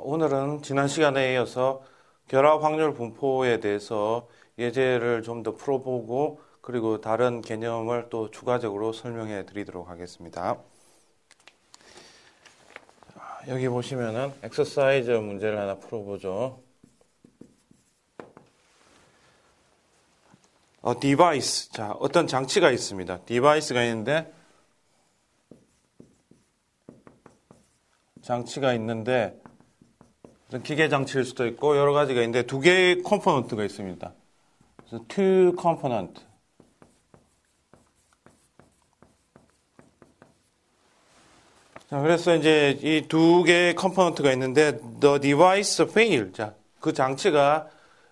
오늘은 지난 시간에 이어서 결합 확률 분포에 대해서 예제를 좀 더 풀어보고 그리고 다른 개념을 또 추가적으로 설명해 드리도록 하겠습니다. 여기 보시면은 엑서사이즈 문제를 하나 풀어보죠. 디바이스. 자, 어떤 장치가 있습니다. 디바이스가 있는데 기계 장치일 수도 있고 여러 가지가 있는데 두 개의 컴포넌트가 있습니다. 그래서 two component. 자, 그래서 이제 이 두 개의 컴포넌트가 있는데 the device fail. 자, 그 장치가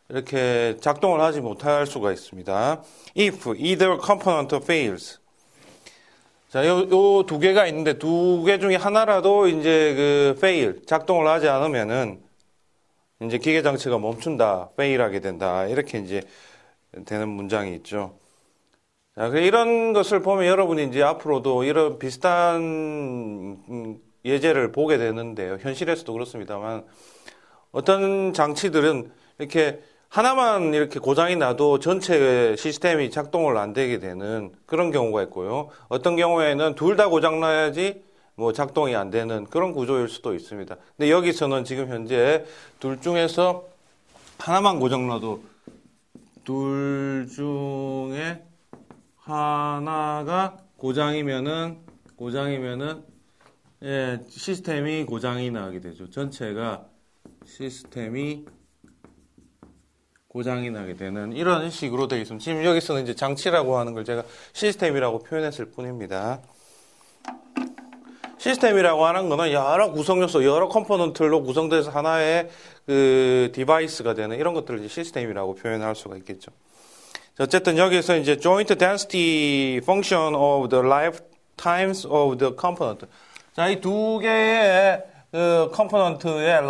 이렇게 작동을 하지 못할 수가 있습니다. if either component fails. 자, 요 두 개가 있는데 두 개 중에 하나라도 이제 그 fail, 작동을 하지 않으면은 이제 기계 장치가 멈춘다, fail하게 된다. 이렇게 이제 되는 문장이 있죠. 자, 이런 것을 보면 여러분이 이제 앞으로도 이런 비슷한 예제를 보게 되는데요. 현실에서도 그렇습니다만 어떤 장치들은 이렇게 하나만 이렇게 고장이 나도 전체 시스템이 작동을 안 되게 되는 그런 경우가 있고요. 어떤 경우에는 둘 다 고장 나야지 뭐 작동이 안 되는 그런 구조일 수도 있습니다. 근데 여기서는 지금 현재 둘 중에서 하나만 고장 나도 둘 중에 하나가 고장이면은 예, 시스템이 고장이 나게 되죠. 전체가 시스템이 고장이 나게 되는 이런 식으로 되어 있습니다. 지금 여기서는 이제 장치라고 하는 걸 제가 시스템이라고 표현했을 뿐입니다. 시스템이라고 하는 거는 여러 구성 요소, 여러 컴포넌트로 구성돼서 하나의 그 디바이스가 되는 이런 것들을 이제 시스템이라고 표현할 수가 있겠죠. 어쨌든 여기서 이제 joint density function of the lifetimes of the component. 자, 이 두 개의 그 컴포넌트의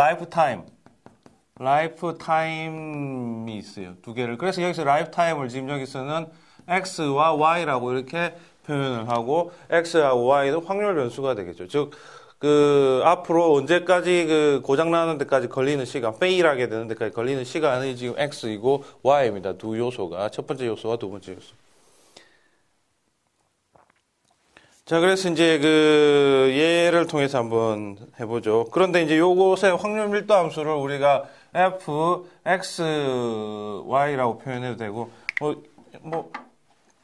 라이프타임이 있어요. 두 개를. 그래서 여기서 라이프타임을 지금 여기서는 X와 Y라고 이렇게 표현을 하고, X와 Y는 확률 변수가 되겠죠. 즉, 그, 앞으로 언제까지 그 고장나는 데까지 걸리는 시간, 페일하게 되는 데까지 걸리는 시간이 지금 X이고 Y입니다. 두 요소가. 첫 번째 요소와 두 번째 요소. 자, 그래서 이제 그 예를 통해서 한번 해보죠. 그런데 이제 요것의 확률 밀도 함수를 우리가 f, x, y라고 표현해도 되고,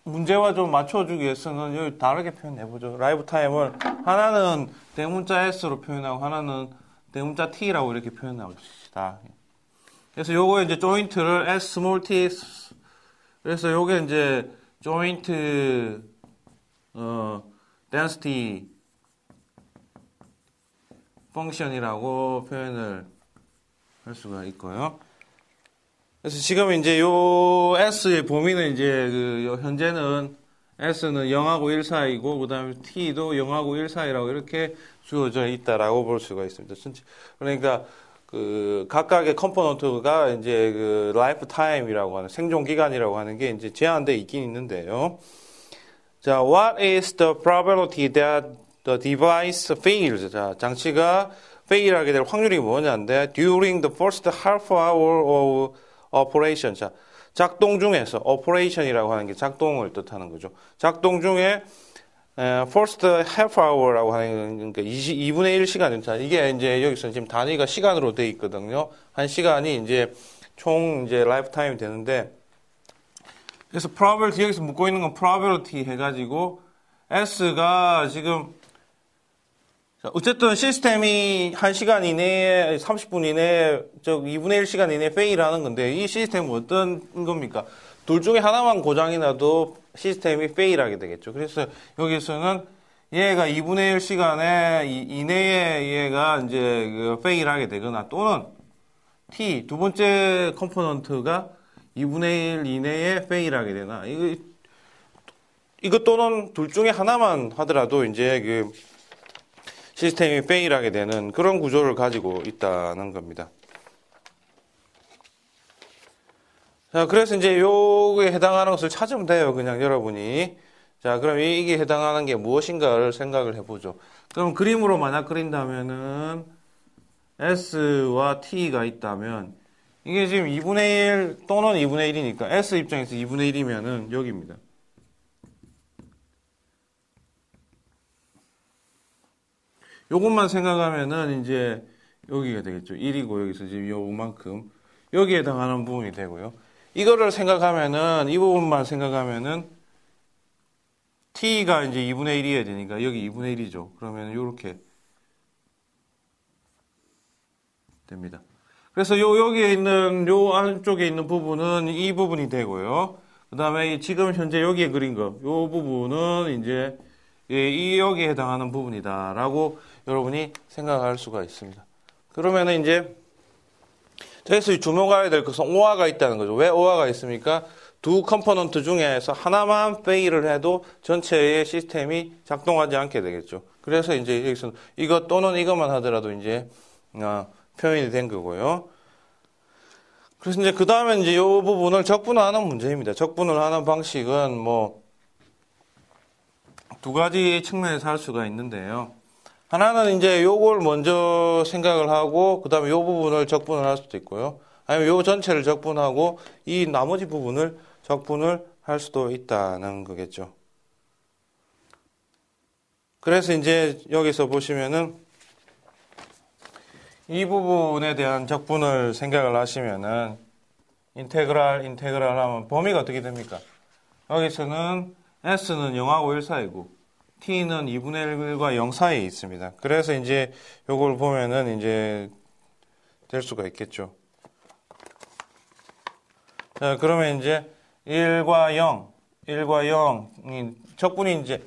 문제와 좀 맞춰주기 위해서는 여기 다르게 표현해보죠. 라이프 타임을 하나는 대문자 s로 표현하고 하나는 대문자 t라고 이렇게 표현해봅시다. 그래서 요거 이제 조인트를 s small t, 그래서 요게 이제 조인트, density function이라고 표현을 할 수가 있고요. 그래서 지금 이제 요 S의 범위는 이제 그 현재는 S는 0하고 1 사이고 그 다음에 T도 0하고 1 사이라고 이렇게 주어져 있다라고 볼 수가 있습니다. 그러니까 그 각각의 컴포넌트가 이제 그 라이프 타임이라고 하는 생존 기간이라고 하는 게 이제 제한되어 있긴 있는데요. 자, what is the probability that the device fails? 자, 장치가 fail하게 될 확률이 뭐냐인데 during the first half hour of operation. 자, 작동 중에서 operation이라고 하는 게 작동을 뜻하는 거죠. 작동 중에 first half hour라고 하는 게 2분의 1 시간. 자, 이게 이제 여기서 지금 단위가 시간으로 돼 있거든요. 한 시간이 이제 총 이제 라이프 타임이 되는데 그래서 probability 여기서 묻고 있는 건 probability 해가지고 S가 지금 어쨌든 시스템이 1시간 이내에 30분 이내에 2분의 1 시간 이내에 페일하는 건데 이 시스템은 어떤 겁니까? 둘 중에 하나만 고장이 나도 시스템이 페일하게 되겠죠. 그래서 여기서는 얘가 2분의 1 시간에 이내에 얘가 이제 그 페일하게 되거나 또는 T 두 번째 컴포넌트가 2분의 1 이내에 페일하게 되나 이거 또는 둘 중에 하나만 하더라도 이제 그 시스템이 페일하게 되는 그런 구조를 가지고 있다는 겁니다. 자, 그래서 이제 요거에 해당하는 것을 찾으면 돼요. 그냥 여러분이. 자, 그럼 이게 해당하는 게 무엇인가를 생각을 해보죠. 그럼 그림으로 만약 그린다면은 S와 T가 있다면 이게 지금 2분의 1 또는 2분의 1이니까 S 입장에서 2분의 1이면은 여기입니다. 요것만 생각하면은 이제 여기가 되겠죠. 1이고 여기서 지금 요만큼 여기에 해당하는 부분이 되고요. 이거를 생각하면은 이 부분만 생각하면은 T가 이제 2분의 1이어야 되니까 여기 2분의 1이죠. 그러면 요렇게 됩니다. 그래서 여기에 있는 요 안쪽에 있는 부분은 이 부분이 되고요. 그 다음에 지금 현재 여기에 그린 거, 요 부분은 이제 이 여기에 해당하는 부분이다라고 여러분이 생각할 수가 있습니다. 그러면은 이제 여기서 주목해야 될 것은 오화가 있다는 거죠. 왜 오화가 있습니까? 두 컴포넌트 중에서 하나만 페일을 해도 전체의 시스템이 작동하지 않게 되겠죠. 그래서 이제 여기서 이것 또는 이것만 하더라도 이제 표현이 된 거고요. 그래서 이제 그 다음에 이제 이 부분을 적분하는 문제입니다. 적분을 하는 방식은 뭐 두 가지 측면에서 할 수가 있는데요. 하나는 이제 요걸 먼저 생각을 하고 그 다음에 요 부분을 적분을 할 수도 있고요. 아니면 요 전체를 적분하고 이 나머지 부분을 적분을 할 수도 있다는 거겠죠. 그래서 이제 여기서 보시면은 이 부분에 대한 적분을 생각을 하시면은 인테그랄 하면 범위가 어떻게 됩니까? 여기서는 S는 0하고 1 사이고 T는 2분의 1과 0 사이에 있습니다. 그래서 이제 요걸 보면은 이제 될 수가 있겠죠. 자, 그러면 이제 1과 0 적분이 이제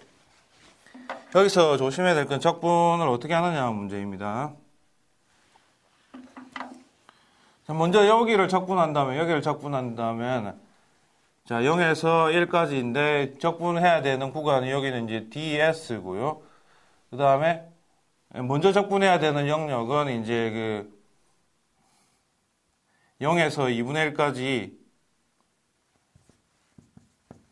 여기서 조심해야 될 건 적분을 어떻게 하느냐 문제입니다. 자, 먼저 여기를 적분한다면 자, 0에서 1까지인데 적분해야 되는 구간이 여기는 이제 DS고요. 그 다음에 먼저 적분해야 되는 영역은 이제 그 0에서 2분의 1까지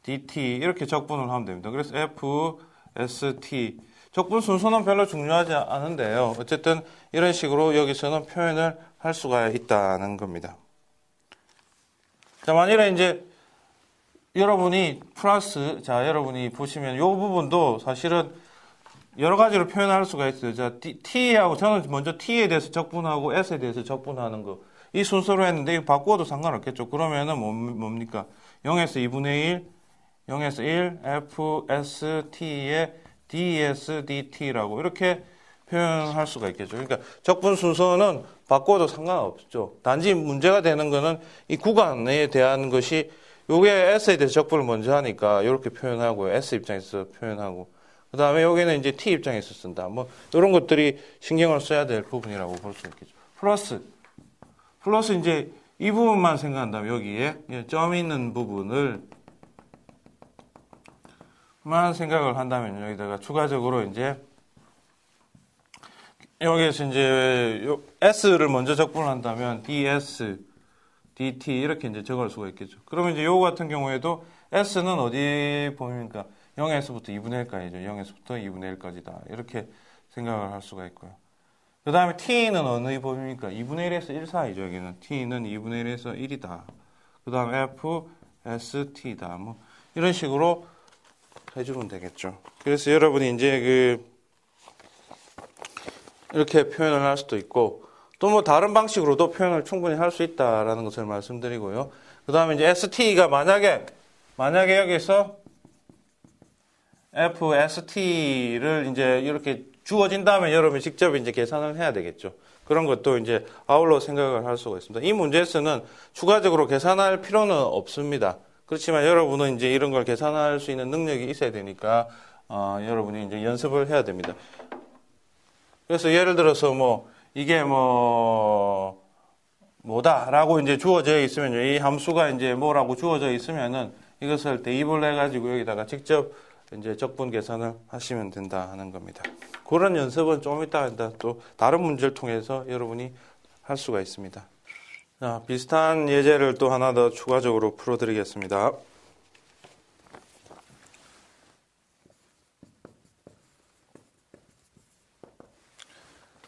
DT 이렇게 적분을 하면 됩니다. 그래서 F, ST 적분 순서는 별로 중요하지 않은데요. 어쨌든 이런 식으로 여기서는 표현을 할 수가 있다는 겁니다. 자, 만일에 이제 여러분이 여러분이 보시면 이 부분도 사실은 여러 가지로 표현할 수가 있어요. 자, T하고 저는 먼저 T에 대해서 적분하고 S에 대해서 적분하는 거. 이 순서로 했는데 이거 바꾸어도 상관없겠죠. 그러면은 뭡니까? 0에서 2분의 1, 0에서 1, F, S, T에 DS, DT라고 이렇게 표현할 수가 있겠죠. 그러니까 적분 순서는 바꿔도 상관없죠. 단지 문제가 되는 거는 이 구간에 대한 것이 요게 S에 대해서 적분을 먼저 하니까 이렇게 표현하고 S 입장에서 표현하고 그 다음에 여기는 이제 T 입장에서 쓴다. 뭐 이런 것들이 신경을 써야 될 부분이라고 볼 수 있겠죠. 플러스 이제 이 부분만 생각한다면 여기에 점이 있는 부분을 만 생각을 한다면 여기다가 추가적으로 이제 여기에서 이제 S를 먼저 적분을 한다면 DS, DT 이렇게 이제 적을 수가 있겠죠. 그러면 이제 요거 같은 경우에도 S는 어디 범위입니까? 0에서부터 2분의 1까지죠. 0에서부터 2분의 1까지다. 이렇게 생각을 할 수가 있고요. 그 다음에 T는 어느 범위입니까? 2분의 1에서 1 사이죠. 여기는 T는 2분의 1에서 1이다. 그 다음에 F, S, T다. 뭐 이런 식으로 해주면 되겠죠. 그래서 여러분이 이제 이렇게 표현을 할 수도 있고 또 뭐 다른 방식으로도 표현을 충분히 할 수 있다라는 것을 말씀드리고요. 그 다음에 이제 ST가 만약에 여기서 F, ST를 이제 이렇게 주어진다면 여러분이 직접 이제 계산을 해야 되겠죠. 그런 것도 이제 아울러 생각을 할 수가 있습니다. 이 문제에서는 추가적으로 계산할 필요는 없습니다. 그렇지만 여러분은 이제 이런 걸 계산할 수 있는 능력이 있어야 되니까 여러분이 이제 연습을 해야 됩니다. 그래서 예를 들어서 뭐 이게 뭐다라고 이제 주어져 있으면요. 이 함수가 이제 뭐라고 주어져 있으면은 이것을 대입을 해가지고 여기다가 직접 이제 적분 계산을 하시면 된다 하는 겁니다. 그런 연습은 좀 이따 또 다른 문제를 통해서 여러분이 할 수가 있습니다. 자, 비슷한 예제를 또 하나 더 추가적으로 풀어드리겠습니다.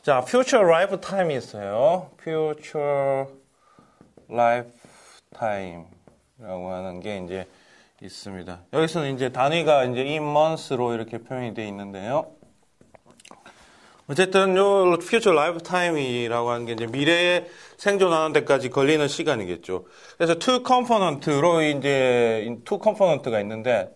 자, future lifetime이 있어요. future lifetime이라고 하는 게 이제 있습니다. 여기서는 이제 단위가 이제 in months로 이렇게 표현이 되어 있는데요. 어쨌든 요 future lifetime이라고 하는 게 이제 미래에 생존하는 데까지 걸리는 시간이겠죠. 그래서 two component로 이제 two component가 있는데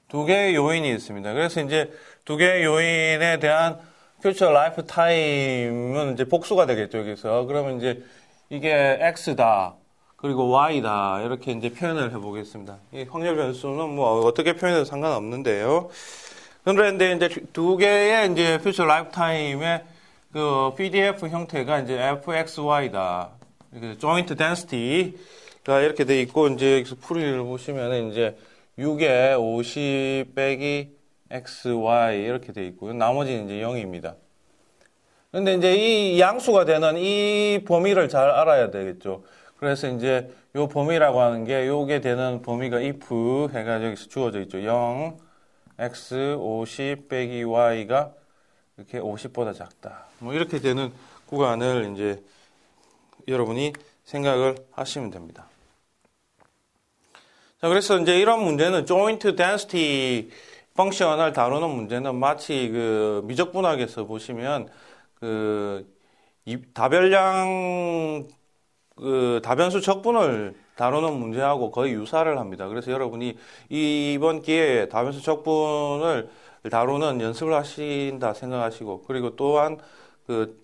두 개의 요인이 있습니다. 그래서 이제 두 개의 요인에 대한 future lifetime은 이제 복수가 되겠죠, 여기서. 그러면 이제 이게 x다. 그리고 y다. 이렇게 이제 표현을 해보겠습니다. 이 확률 변수는 뭐 어떻게 표현해도 상관없는데요. 그런데 이제 두 개의 이제 future lifetime의 그 PDF 형태가 이제 fxy다. 이렇게 joint density가 이렇게 돼 있고, 이제 여기서 풀이를 보시면은 이제 6에 50 빼기 xy 이렇게 돼 있고요. 나머지는 이제 0입니다. 근데 이제 이 양수가 되는 이 범위를 잘 알아야 되겠죠. 그래서 이제 요 범위라고 하는 게 요게 되는 범위가 if 해가 여기서 주어져 있죠. 0, x 50 빼기 y가 이렇게 50보다 작다. 뭐 이렇게 되는 구간을 이제 여러분이 생각을 하시면 됩니다. 자, 그래서 이제 이런 문제는 joint density 펑션을 다루는 문제는 마치 그 미적분학에서 보시면 그 다별량 그 다변수 적분을 다루는 문제하고 거의 유사를 합니다. 그래서 여러분이 이번 기회에 다변수 적분을 다루는 연습을 하신다 생각하시고, 그리고 또한 그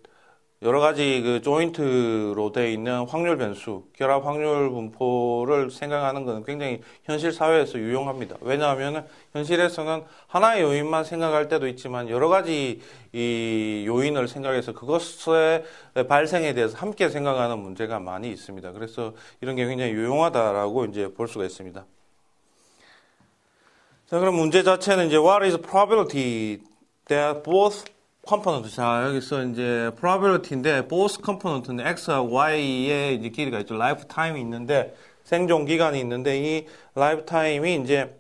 여러 가지 그 조인트로 되어 있는 확률 변수, 결합 확률 분포를 생각하는 것은 굉장히 현실 사회에서 유용합니다. 왜냐하면 현실에서는 하나의 요인만 생각할 때도 있지만 여러 가지 이 요인을 생각해서 그것의 발생에 대해서 함께 생각하는 문제가 많이 있습니다. 그래서 이런 게 굉장히 유용하다라고 이제 볼 수가 있습니다. 자, 그럼 문제 자체는 이제 what is probability that both 컴포넌트. 자, 여기서 이제 probability인데 both 컴포넌트는 x와 y의 이제 길이가 있죠. lifetime이 있는데 생존 기간이 있는데 이 lifetime이 이제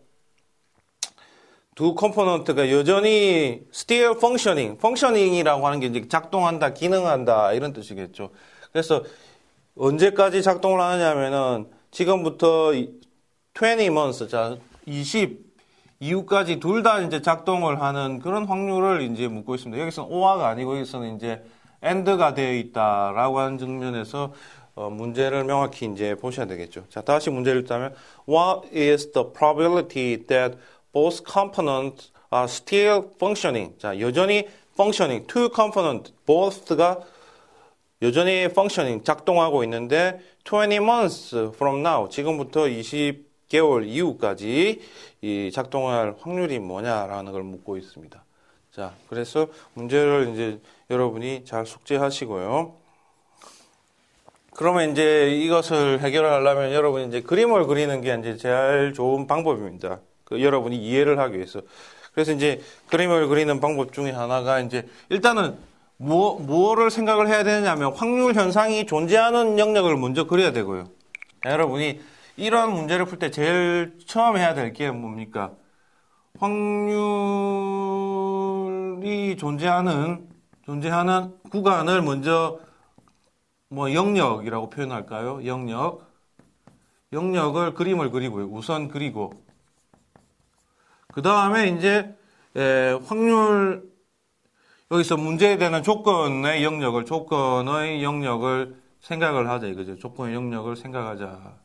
두 컴포넌트가 여전히 still functioning이라고 하는 게 이제 작동한다, 기능한다 이런 뜻이겠죠. 그래서 언제까지 작동을 하느냐면은 지금부터 20 months, 자, 20 이후까지 둘 다 이제 작동을 하는 그런 확률을 이제 묻고 있습니다. 여기서는 or가 아니고 여기서는 이제 and가 되어 있다라고 하는 측면에서 문제를 명확히 이제 보셔야 되겠죠. 자, 다시 문제를 읽자면 what is the probability that both components are still functioning? 자, 여전히 functioning, two component, both가 여전히 functioning, 작동하고 있는데 20 months from now, 지금부터 20개월 이후까지 이 작동할 확률이 뭐냐라는 걸 묻고 있습니다. 자, 그래서 문제를 이제 여러분이 잘 숙지하시고요. 그러면 이제 이것을 해결하려면 여러분이 이제 그림을 그리는 게 이제 제일 좋은 방법입니다. 여러분이 이해를 하기 위해서. 그래서 이제 그림을 그리는 방법 중에 하나가 이제 일단은 뭐를 생각을 해야 되느냐면 확률 현상이 존재하는 영역을 먼저 그려야 되고요. 자, 여러분이 이런 문제를 풀 때 제일 처음 해야 될 게 뭡니까? 확률이 존재하는 구간을 먼저 뭐 영역이라고 표현할까요? 영역을 그림을 그리고요. 우선 그리고 그 다음에 이제 확률 여기서 문제에 되는 조건의 영역을 생각을 하자 이거죠. 조건의 영역을 생각하자.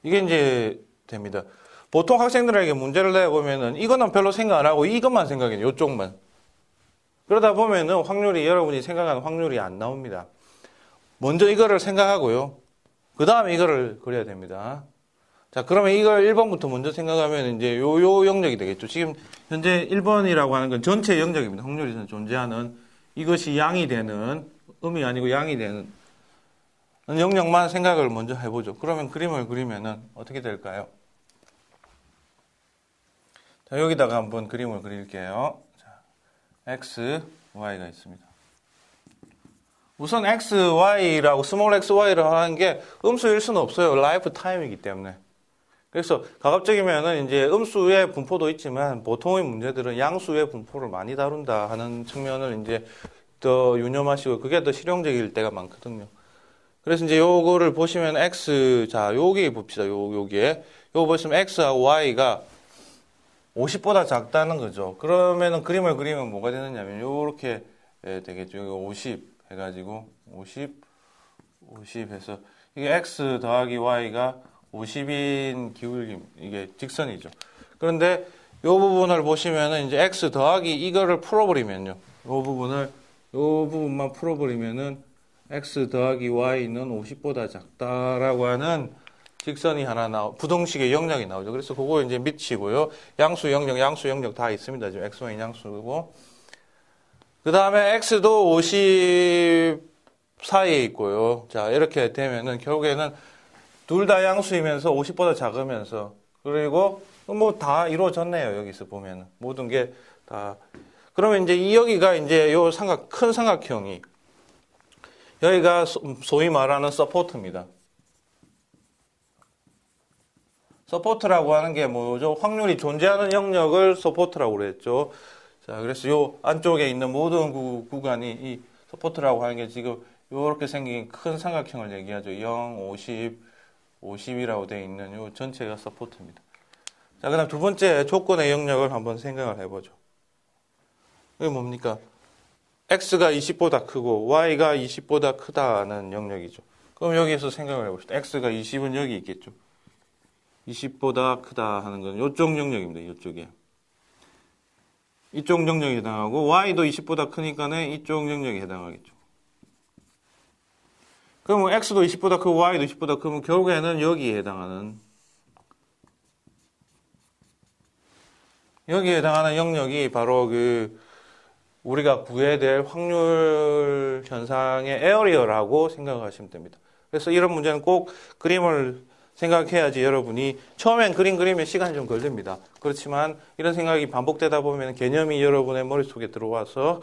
이게 이제 됩니다. 보통 학생들에게 문제를 내보면은 이거는 별로 생각 안 하고 이것만 생각해요. 이쪽만. 그러다 보면은 확률이 여러분이 생각하는 확률이 안 나옵니다. 먼저 이거를 생각하고요. 그 다음에 이거를 그려야 됩니다. 자, 그러면 이걸 1번부터 먼저 생각하면 이제 요 영역이 되겠죠. 지금 현재 1번이라고 하는 건 전체 영역입니다. 확률이 존재하는 이것이 양이 되는 음이 아니고 양이 되는 영역만 생각을 먼저 해보죠. 그러면 그림을 그리면은 어떻게 될까요? 자, 여기다가 한번 그림을 그릴게요. 자, x, y가 있습니다. 우선 x, y라고 스몰 x, y를 하는 게 음수일 수는 없어요. 라이프 타임이기 때문에. 그래서 가급적이면은 이제 음수의 분포도 있지만 보통의 문제들은 양수의 분포를 많이 다룬다 하는 측면을 이제 더 유념하시고 그게 더 실용적일 때가 많거든요. 그래서 이제 요거를 보시면 x, 자, 여기 봅시다. 여기에. 요거 보시면 x하고 y가 50보다 작다는 거죠. 그러면은 그림을 그리면 뭐가 되느냐면 요렇게 되겠죠. 여기 50 해가지고 50 해서 이게 x 더하기 y가 50인 기울기 이게 직선이죠. 그런데 요 부분을 보시면은 이제 x 더하기 이거를 풀어버리면요. 요 부분만 풀어버리면은 x 더하기 y는 50보다 작다라고 하는 직선이 하나 부등식의 영역이 나오죠. 그래서 그거 이제 미치고요. 양수 영역 다 있습니다. 지금 x, y 양수고. 그 다음에 x도 50 사이에 있고요. 자, 이렇게 되면은 결국에는 둘 다 양수이면서 50보다 작으면서 그리고 뭐 다 이루어졌네요. 여기서 보면은 모든 게 다. 그러면 이제 여기가 이제 요 큰 삼각형이 여기가 소위 말하는 서포트입니다. 서포트라고 하는 게 뭐죠? 확률이 존재하는 영역을 서포트라고 그랬죠. 자, 그래서 요 안쪽에 있는 모든 구간이 이 서포트라고 하는 게 지금 요렇게 생긴 큰 삼각형을 얘기하죠. 0, 50, 50이라고 되어 있는 요 전체가 서포트입니다. 자, 그 다음 두 번째 조건의 영역을 한번 생각을 해보죠. 이게 뭡니까? x가 20보다 크고 y가 20보다 크다는 영역이죠. 그럼 여기에서 생각을 해봅시다. x가 20은 여기 있겠죠. 20보다 크다 하는 건 이쪽 영역입니다. 이쪽에. 이쪽 영역에 해당하고 y도 20보다 크니까는 이쪽 영역에 해당하겠죠. 그러면 x도 20보다 크고 y도 20보다 크면 결국에는 여기에 해당하는 영역이 바로 우리가 구해야 될 확률 현상의 에어리어라고 생각하시면 됩니다. 그래서 이런 문제는 꼭 그림을 생각해야지 여러분이 처음엔 그림 그리면 시간이 좀 걸립니다. 그렇지만 이런 생각이 반복되다 보면 개념이 여러분의 머릿속에 들어와서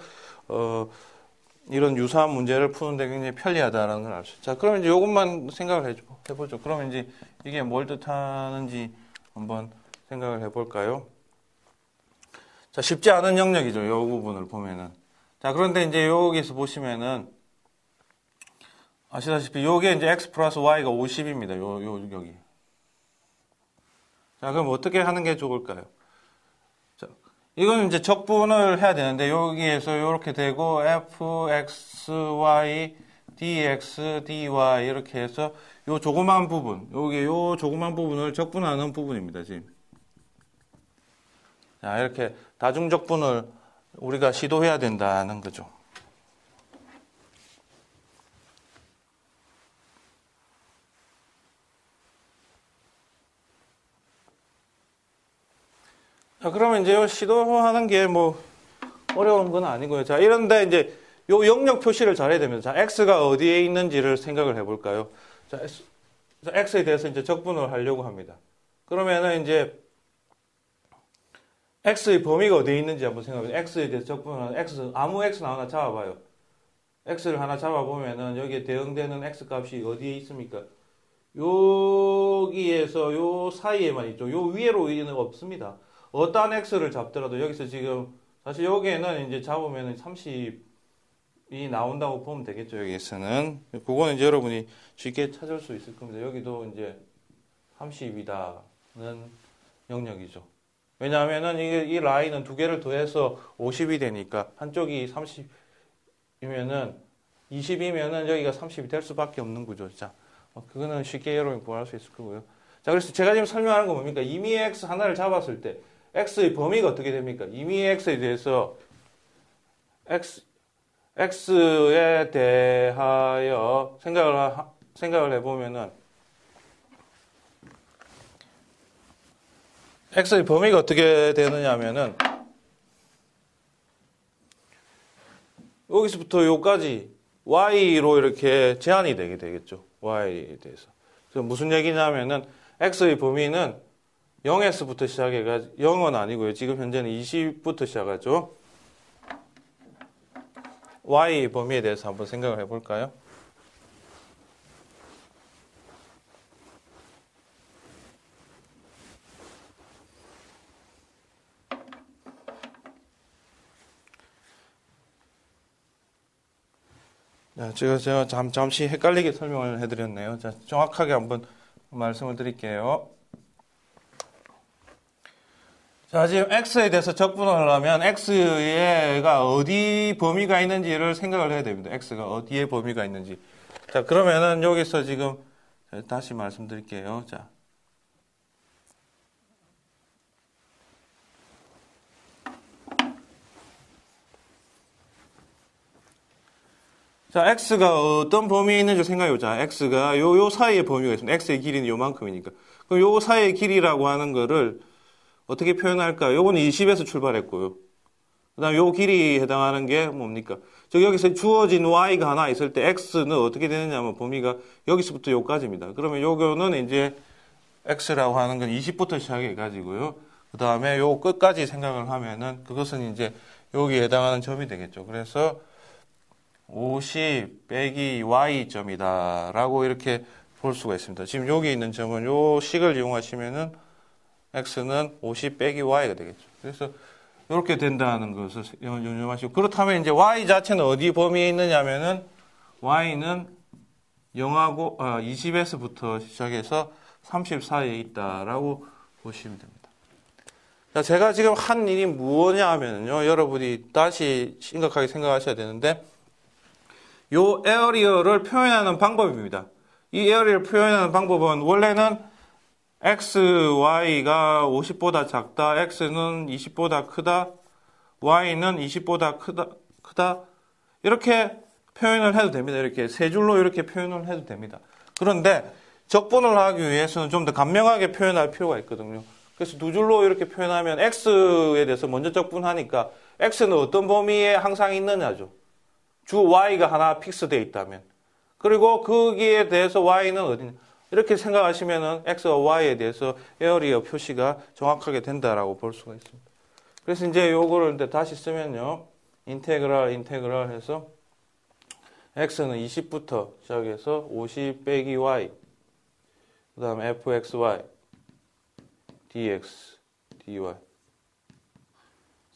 이런 유사한 문제를 푸는데 굉장히 편리하다는 걸 알 수 있죠. 자, 그러면 이제 이것만 생각을 해보죠. 그러면 이제 이게 뭘 뜻하는지 한번 생각을 해볼까요? 자, 쉽지 않은 영역이죠. 이 부분을 보면은. 자, 그런데 이제 여기서 보시면은 아시다시피 요게 이제 x 플러스 y가 50입니다. 여기. 자, 그럼 어떻게 하는 게 좋을까요? 자, 이건 이제 적분을 해야 되는데 여기에서 이렇게 되고 fxy dx dy 이렇게 해서 요 조그만 부분, 요 조그만 부분을 적분하는 부분입니다. 지금. 자, 이렇게 다중적분을 우리가 시도해야 된다는 거죠. 자, 그러면 이제 시도하는 게 뭐 어려운 건 아니고요. 자, 이런데 이제 요 영역 표시를 잘 해야 됩니다. 자, x가 어디에 있는지를 생각을 해볼까요? 자, x에 대해서 이제 적분을 하려고 합니다. 그러면은 이제 x의 범위가 어디에 있는지 한번 생각해보세요. x에 대해서 적분을 아무 x나 하나 잡아봐요. x를 하나 잡아보면은 여기에 대응되는 x 값이 어디에 있습니까? 여기에서 요 사이에만 있죠. 요 위에는 없습니다. 어떤 x를 잡더라도 여기서 지금 사실 여기에는 이제 잡으면 30이 나온다고 보면 되겠죠. 여기에서는 그거는 이제 여러분이 쉽게 찾을 수 있을 겁니다. 여기도 이제 30이다는 영역이죠. 왜냐하면은 이 라인은 두 개를 더해서 50이 되니까 한쪽이 30이면은 20이면은 여기가 30이 될 수밖에 없는 구조. 자, 그거는 쉽게 여러분이 구할 수 있을 거고요. 자, 그래서 제가 지금 설명하는 건 뭡니까? 임의의 x 하나를 잡았을 때 x의 범위가 어떻게 됩니까? 임의의 x에 대해서 x에 대하여 생각을 해보면은 x의 범위가 어떻게 되느냐 하면은 여기서부터 여기까지 y로 이렇게 제한이 되게 되겠죠. y에 대해서. 그래서 무슨 얘기냐면은 x의 범위는 0에서부터 시작해가지고 0은 아니고요. 지금 현재는 20부터 시작하죠. y 범위에 대해서 한번 생각을 해볼까요? 자, 제가 잠시 헷갈리게 설명을 해드렸네요. 자, 정확하게 한번 말씀을 드릴게요. 자, 지금 x에 대해서 적분을 하려면 x가 어디 범위가 있는지를 생각을 해야 됩니다. x가 어디에 범위가 있는지. 자, 그러면은 여기서 지금 다시 말씀드릴게요. 자, x가 어떤 범위에 있는지 생각해보자. x가 요 사이에 범위가 있습니다. x의 길이는 요만큼이니까. 그럼 요 사이의 길이라고 하는 거를 어떻게 표현할까? 요거는 20에서 출발했고요. 그 다음에 요 길이에 해당하는 게 뭡니까? 여기서 주어진 y가 하나 있을 때 x는 어떻게 되느냐 하면 범위가 여기서부터 요까지입니다. 그러면 요거는 이제 x라고 하는 건 20부터 시작해가지고요. 그 다음에 요 끝까지 생각을 하면은 그것은 이제 여기에 해당하는 점이 되겠죠. 그래서 50 빼기 y점이다 라고 이렇게 볼 수가 있습니다. 지금 여기 있는 점은 요 식을 이용하시면은 x는 50 빼기 y가 되겠죠. 그래서 이렇게 된다는 것을 유념하시고, 그렇다면 이제 y 자체는 어디 범위에 있느냐면은 y는 0하고 20에서부터 시작해서 30 사이에 있다라고 보시면 됩니다. 자, 제가 지금 한 일이 무엇이냐 하면요, 여러분이 다시 심각하게 생각하셔야 되는데, 요 에어리어를 표현하는 방법입니다. 이 에어리어를 표현하는 방법은 원래는 x, y가 50보다 작다, x는 20보다 크다, y는 20보다 크다, 이렇게 표현을 해도 됩니다. 이렇게 세 줄로 이렇게 표현을 해도 됩니다. 그런데 적분을 하기 위해서는 좀 더 간명하게 표현할 필요가 있거든요. 그래서 두 줄로 이렇게 표현하면 x에 대해서 먼저 적분하니까 x는 어떤 범위에 항상 있느냐죠. 주 y가 하나 픽스되어 있다면. 그리고 거기에 대해서 y는 어디냐. 이렇게 생각하시면은 x와 y에 대해서 에어리어 표시가 정확하게 된다라고 볼 수가 있습니다. 그래서 이제 요거를 다시 쓰면요. 인테그랄 해서 x는 20부터 시작해서 50 빼기 y, 그 다음에 fxy, dx, dy.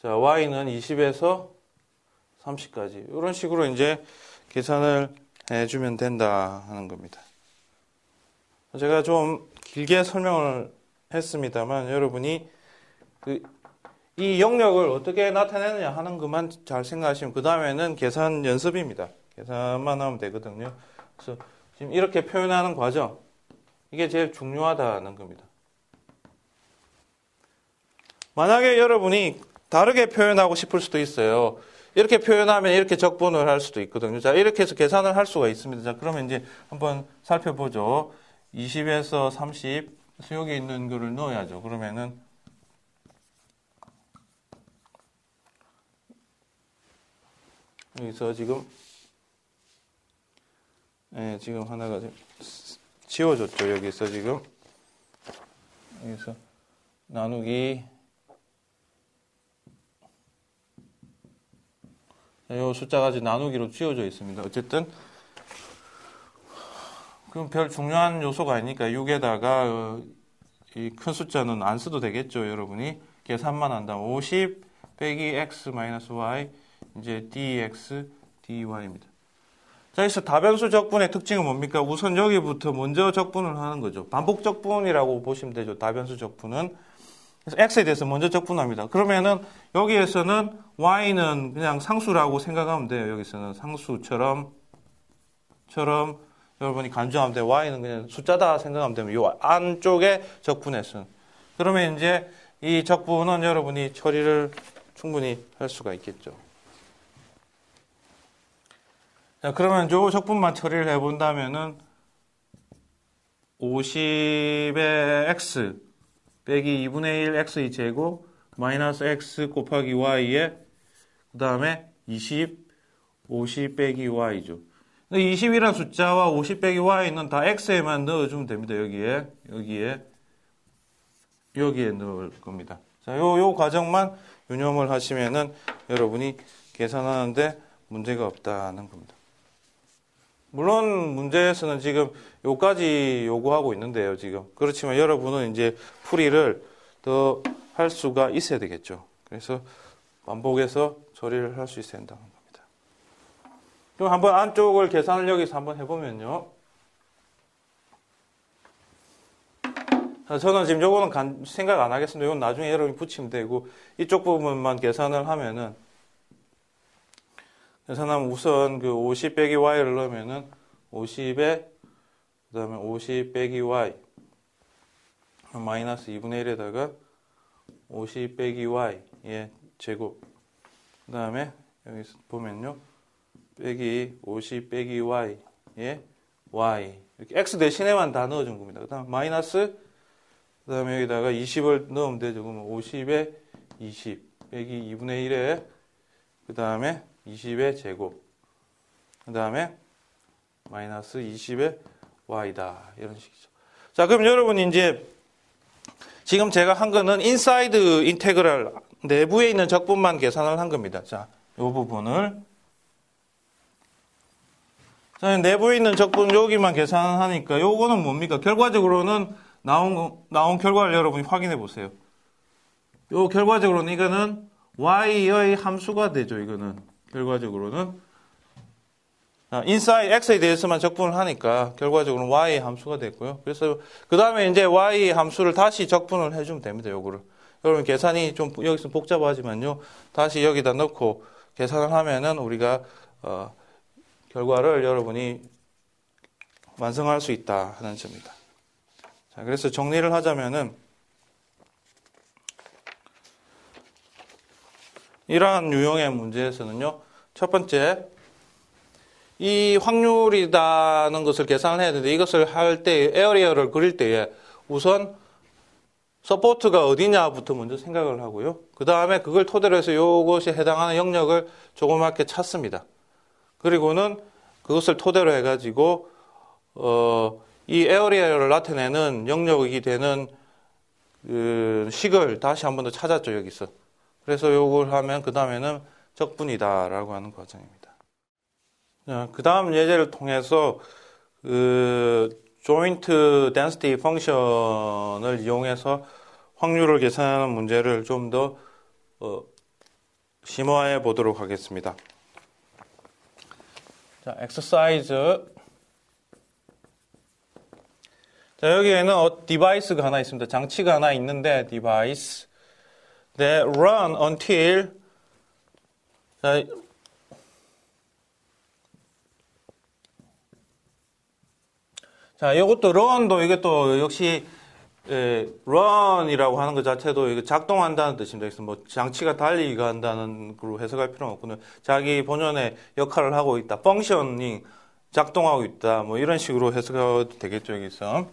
자, y는 20에서 30까지. 이런 식으로 이제 계산을 해주면 된다 하는 겁니다. 제가 좀 길게 설명을 했습니다만 여러분이 이 영역을 어떻게 나타내느냐 하는 것만 잘 생각하시면 그 다음에는 계산 연습입니다. 계산만 하면 되거든요. 그래서 지금 이렇게 표현하는 과정, 이게 제일 중요하다는 겁니다. 만약에 여러분이 다르게 표현하고 싶을 수도 있어요. 이렇게 표현하면 이렇게 적분을 할 수도 있거든요. 자, 이렇게 해서 계산을 할 수가 있습니다. 자, 그러면 이제 한번 살펴보죠. 20에서 30, 그래서 여기 있는 거를 넣어야죠. 그러면은 여기서 지금 지금 하나가 지워졌죠. 여기서 지금 여기서 나누기 이 숫자가 지금 나누기로 지워져 있습니다. 어쨌든 그럼 별 중요한 요소가 아니니까 6에다가 이 큰 숫자는 안 써도 되겠죠. 여러분이 계산만 한다면 50 빼기 x 마이너스 y 이제 dx dy입니다. 자, 여기서 다변수 적분의 특징은 뭡니까? 우선 여기부터 먼저 적분을 하는 거죠. 반복 적분이라고 보시면 되죠. 다변수 적분은. 그래서 x에 대해서 먼저 적분합니다. 그러면은 여기에서는 y는 그냥 상수라고 생각하면 돼요. 여기서는 상수처럼 여러분이 간주하면 돼요. y는 그냥 숫자다 생각하면 되면 이 안쪽에 적분했은. 그러면 이제 이 적분은 여러분이 처리를 충분히 할 수가 있겠죠. 자, 그러면 요 적분만 처리를 해본다면은 50의 x 빼기 2분의 1 x의 제곱 마이너스 x 곱하기 y에 그 다음에 50 빼기 y죠. 20이라는 숫자와 50 빼기 y는 다 x에만 넣어주면 됩니다. 여기에 넣을 겁니다. 자, 요 과정만 유념을 하시면은 여러분이 계산하는데 문제가 없다는 겁니다. 물론 문제에서는 지금 요까지 요구하고 있는데요, 지금. 그렇지만 여러분은 이제 풀이를 더 할 수가 있어야 되겠죠. 그래서 반복해서 처리를 할 수 있어야 된다는 겁니다. 그럼 한번 안쪽을 계산을 여기서 한번 해보면요. 저는 지금 요거는 생각 안 하겠습니다. 이건 나중에 여러분이 붙이면 되고, 이쪽 부분만 계산을 하면은, 계산하면 우선 그 50 빼기 y를 넣으면은 50에, 그 다음에 50 빼기 y, 마이너스 2분의 1에다가 50 빼기 y의 제곱, 그 다음에 여기서 보면요. 빼기 50 빼기 y의 y. 이렇게 x 대신에만 다 넣어준 겁니다. 그 다음 마이너스, 그 다음에 여기다가 20을 넣으면 되죠. 그러면 50에 20 빼기 2분의 1에 그 다음에 20의 제곱, 그 다음에 마이너스 20의 y다. 이런 식이죠. 자, 그럼 여러분 이제 지금 제가 한 거는 인사이드 인테그랄 내부에 있는 적분만 계산을 한 겁니다. 자, 이 부분을. 자, 내부에 있는 적분 여기만 계산하니까 요거는 뭡니까? 결과적으로는 나온 결과를 여러분이 확인해 보세요. 요 결과적으로는 이거는 y의 함수가 되죠. 이거는 결과적으로는 인사이드 x에 대해서만 적분을 하니까 결과적으로는 y의 함수가 됐고요. 그래서 그 다음에 이제 y 함수를 다시 적분을 해주면 됩니다. 요거를. 여러분 계산이 좀 여기서 복잡하지만요. 다시 여기다 넣고 계산을 하면은 우리가 결과를 여러분이 완성할 수 있다 하는 점입니다. 자, 그래서 정리를 하자면은 이러한 유형의 문제에서는요. 첫 번째, 이 확률이라는 것을 계산을 해야 되는데 이것을 할 때 에어리어를 그릴 때에 우선 서포트가 어디냐부터 먼저 생각을 하고요. 그 다음에 그걸 토대로 해서 이것에 해당하는 영역을 조그맣게 찾습니다. 그리고는 그것을 토대로 해가지고 이 에어리어를 나타내는 영역이 되는 그 식을 다시 한 번 더 찾았죠. 여기서. 그래서 이걸 하면 그 다음에는 적분이다라고 하는 과정입니다. 그 다음 예제를 통해서 joint density 펑션을 이용해서 확률을 계산하는 문제를 좀 더 심화해 보도록 하겠습니다. 자, exercise. 자, 여기에는 디바이스가 하나 있습니다. 장치가 하나 있는데 device that run until 자, 이것도 run도 이것도 역시 run이라고 하는 것 자체도 이거 작동한다는 뜻입니다. 그래서 뭐 장치가 달리기 한다는 걸로 해석할 필요는 없고요. 자기 본연의 역할을 하고 있다. functioning 작동하고 있다. 뭐 이런 식으로 해석해도 되겠죠, 여기서.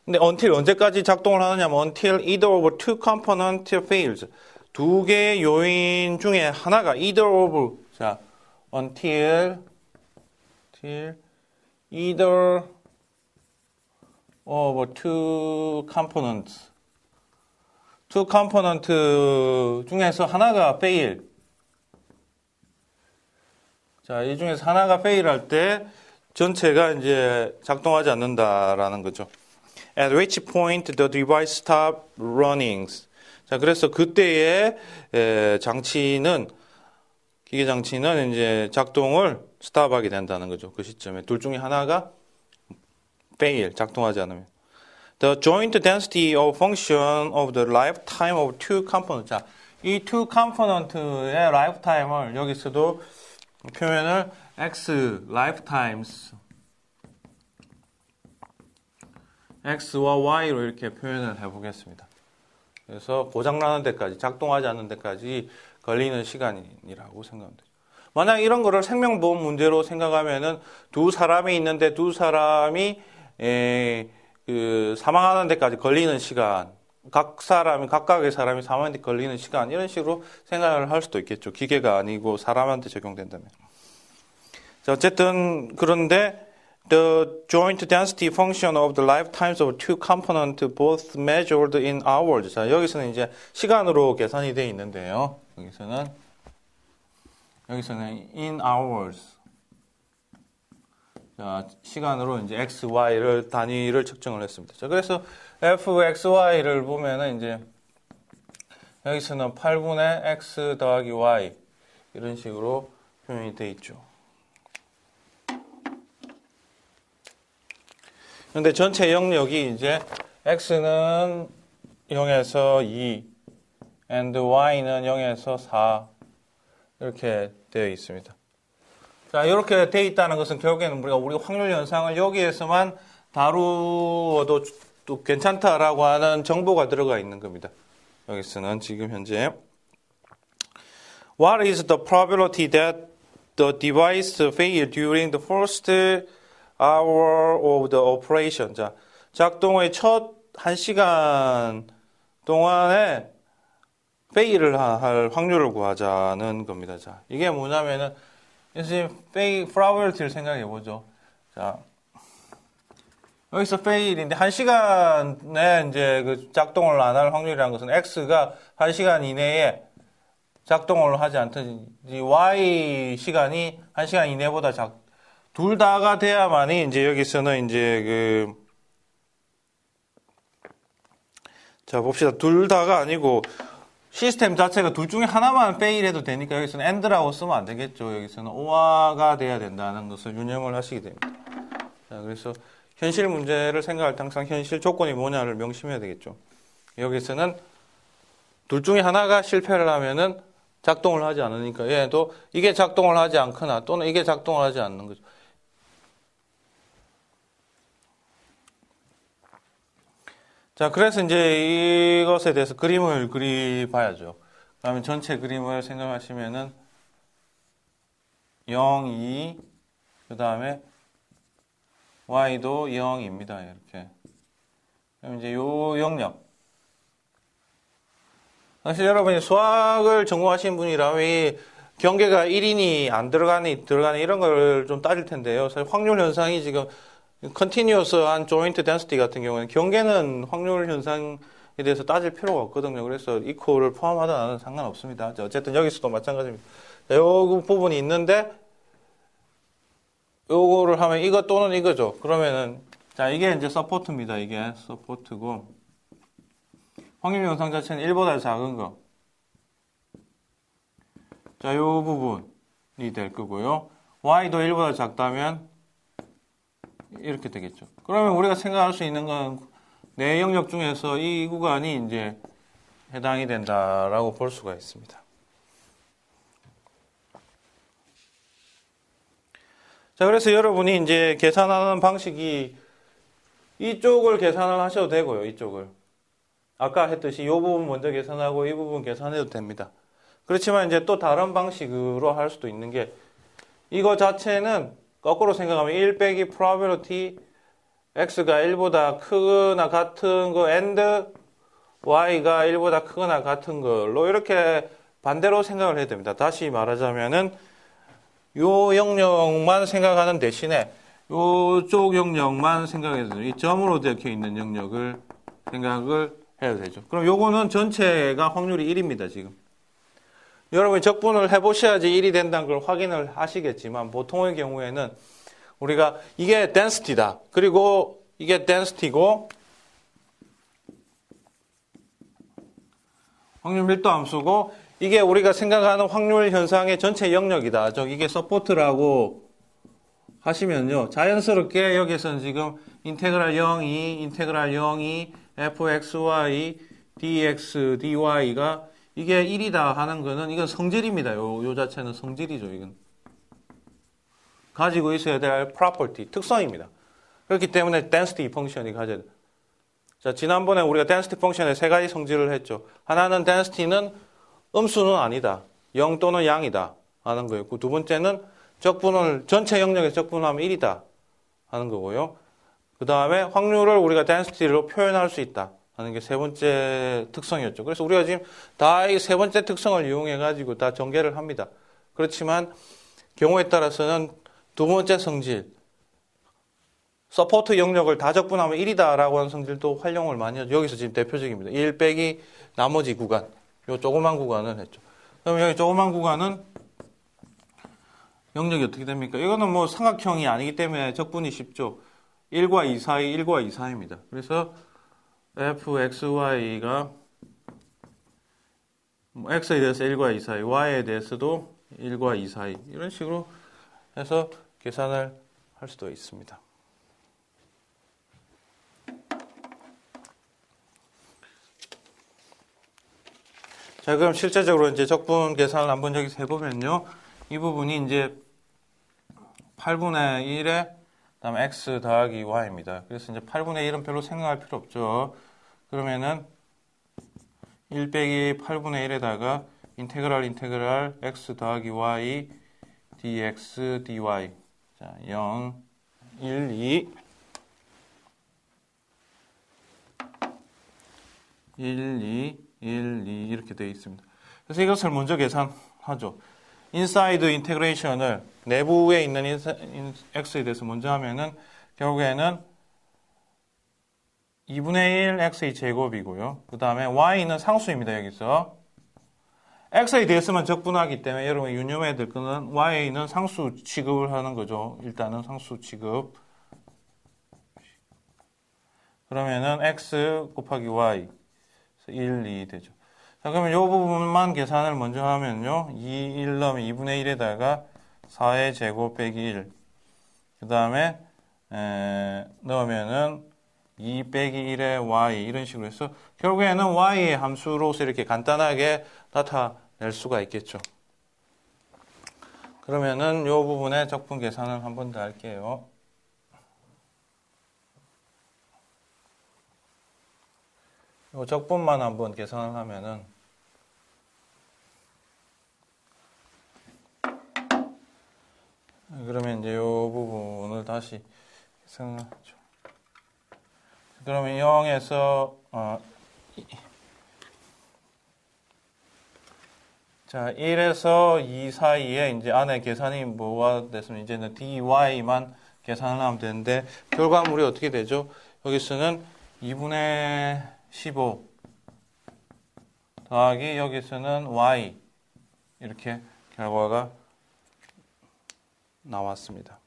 근데 until 언제까지 작동을 하느냐면 until either of two component fails. 두 개의 요인 중에 하나가 either of 자, until either of two components. two component 중에서 하나가 fail. 자, 이 중에서 하나가 fail 할 때 전체가 이제 작동하지 않는다라는 거죠. At which point the device stop running. 자, 그래서 그때의 기계 장치는 이제 작동을 스탑하게 된다는 거죠. 그 시점에 둘 중에 하나가 fail, 작동하지 않으면. The joint density of function of the lifetime of two components. 자, 이 two component의 lifetime을 여기서도 표현을 x lifetimes x와 y로 이렇게 표현을 해보겠습니다. 그래서 고장나는 데까지, 작동하지 않는 데까지 걸리는 시간이라고 생각하면 되죠. 만약 이런 거를 생명보험 문제로 생각하면은 두 사람이 있는데 두 사람이 사망하는 데까지 걸리는 시간, 각각의 사람이 사망하는 데 걸리는 시간, 이런 식으로 생각을 할 수도 있겠죠. 기계가 아니고 사람한테 적용된다면. 자, 어쨌든 그런데 the joint density function of the lifetimes of two components both measured in hours. 자, 여기서는 이제 시간으로 계산이 되어 있는데요. 여기서는 in hours. 자, 시간으로 이제 x, y를 단위를 측정을 했습니다. 자, 그래서 f, x, y를 보면은 이제 여기서는 8분의 x 더하기 y 이런 식으로 표현이 되어 있죠. 근데 전체 영역이 이제 x는 0에서 2, and y는 0에서 4 이렇게 되어 있습니다. 자, 이렇게 되어 있다는 것은 결국에는 우리가 확률 현상을 여기에서만 다루어도 또 괜찮다라고 하는 정보가 들어가 있는 겁니다. 여기서는 지금 현재 What is the probability that the device fail during the first hour of the operation? 자, 작동의 첫 1시간 동안에 fail을 할 확률을 구하자는 겁니다. 자, 이게 뭐냐면은 선생님 probability를 생각해 보죠. 자, 여기서 fail인데 1시간에 이제 그 작동을 안 할 확률이라는 것은 x가 1시간 이내에 작동을 하지 않든지 y 시간이 1시간 이내보다 둘 다가 돼야만이 이제 여기서는 이제 자 봅시다. 둘 다가 아니고 시스템 자체가 둘 중에 하나만 fail해도 되니까 여기서는 and라고 쓰면 안 되겠죠. 여기서는 or가 돼야 된다는 것을 유념을 하시게 됩니다. 자, 그래서 현실 문제를 생각할 때 항상 현실 조건이 뭐냐를 명심해야 되겠죠. 여기서는 둘 중에 하나가 실패를 하면은 작동을 하지 않으니까 얘도 이게 작동을 하지 않거나 또는 이게 작동을 하지 않는 거죠. 자, 그래서 이제 이것에 대해서 그림을 그려봐야죠. 그러면 전체 그림을 생각하시면은 0, 2, 그 다음에 y도 0입니다. 이렇게. 그럼 이제 요 영역. 사실 여러분이 수학을 전공하신 분이라면 이 경계가 1이니 안 들어가니 이런 걸 좀 따질 텐데요. 사실 확률 현상이 지금 continuous한 joint density 같은 경우는 경계는 확률 현상에 대해서 따질 필요가 없거든요. 그래서 equal을 포함하든 안 하든 상관없습니다. 어쨌든 여기서도 마찬가지입니다. 이 부분이 있는데 요거를 하면 이거 또는 이거죠. 그러면은 자 이게 이제 서포트입니다. 이게 서포트고 확률 현상 자체는 1보다 작은 거. 자, 요 부분이 될 거고요. y도 1보다 작다면 이렇게 되겠죠. 그러면 우리가 생각할 수 있는 건 내 영역 중에서 이 구간이 이제 해당이 된다라고 볼 수가 있습니다. 자, 그래서 여러분이 이제 계산하는 방식이 이쪽을 계산을 하셔도 되고요. 이쪽을. 아까 했듯이 이 부분 먼저 계산하고 이 부분 계산해도 됩니다. 그렇지만 이제 또 다른 방식으로 할 수도 있는 게 이거 자체는 거꾸로 생각하면 1 빼기 probability x가 1보다 크거나 같은 거 and y가 1보다 크거나 같은 걸로 이렇게 반대로 생각을 해야 됩니다. 다시 말하자면은 요 영역만 생각하는 대신에 요쪽 영역만 생각해야 돼요. 이 점으로 적혀 있는 영역을 생각을 해야 되죠. 그럼 요거는 전체가 확률이 1입니다, 지금. 여러분이 적분을 해보셔야지 1이 된다는 걸 확인을 하시겠지만, 보통의 경우에는 우리가 이게 density다. 그리고 이게 density고, 확률 밀도 함수고, 이게 우리가 생각하는 확률 현상의 전체 영역이다. 이게 서포트라고 하시면요. 자연스럽게 여기서는 지금 인테그랄 0이, 인테그랄 0이, fxy, dx, dy가 이게 1이다 하는 거는 이건 성질입니다. 요 자체는 성질이죠. 이건 가지고 있어야 될 property, 특성입니다. 그렇기 때문에 density 펑션이 가져야 돼요. 자, 지난번에 우리가 density 펑션에 세 가지 성질을 했죠. 하나는 density는 음수는 아니다. 0 또는 양이다 하는 거였고, 두 번째는 적분을 전체 영역에 적분하면 1이다 하는 거고요. 그 다음에 확률을 우리가 density로 표현할 수 있다 하는 게 세 번째 특성이었죠. 그래서 우리가 지금 다 이 세 번째 특성을 이용해가지고 다 전개를 합니다. 그렇지만 경우에 따라서는 두 번째 성질, 서포트 영역을 다 적분하면 1이다라고 하는 성질도 활용을 많이 하죠. 여기서 지금 대표적입니다. 1 빼기 나머지 구간, 요 조그만 구간을 했죠. 그럼 여기 조그만 구간은 영역이 어떻게 됩니까? 이거는 뭐 삼각형이 아니기 때문에 적분이 쉽죠. 1과 2 사이, 1과 2 사이입니다. 그래서 fxy가 x에 대해서 1과 2 사이, y에 대해서도 1과 2 사이 이런 식으로 해서 계산을 할 수도 있습니다. 자, 그럼 실제적으로 이제 적분 계산을 한번 여기서 해보면요. 이 부분이 이제 8분의 1에 그다음에 x 더하기 y입니다. 그래서 이제 8분의 1은 별로 생각할 필요 없죠. 그러면은 1 빼기 8분의 1에다가 인테그랄 x 더하기 y dx dy. 자, 0, 1, 2 1, 2, 1, 2 이렇게 되어 있습니다. 그래서 이것을 먼저 계산하죠. 인사이드 인테그레이션을 내부에 있는 x에 대해서 먼저 하면은 결국에는 2분의 1 x의 제곱이고요. 그 다음에 y는 상수입니다. 여기서 x에 대해서만 적분하기 때문에 여러분이 유념해야 될 거는 y는 상수 취급을 하는 거죠. 일단은 상수 취급. 그러면은 x 곱하기 y 1, 2 되죠. 자, 그러면 이 부분만 계산을 먼저 하면요. 2, 1 넣으면 2분의 1에다가 4의 제곱 빼기 1. 그 다음에 넣으면은 2 빼기 1의 y 이런 식으로 해서 결국에는 y의 함수로서 이렇게 간단하게 나타낼 수가 있겠죠. 그러면은 이 부분의 적분 계산을 한 번 더 할게요. 이 적분만 한번 계산을 하면은 그러면 이제 이 부분을 다시 계산하죠. 그러면 0에서 자 1에서 2 사이에 이제 안에 계산이 뭐가 됐으면 이제는 dy만 계산을 하면 되는데 결과물이 어떻게 되죠? 여기서는 2분의 15 더하기 여기서는 y 이렇게 결과가 나왔습니다.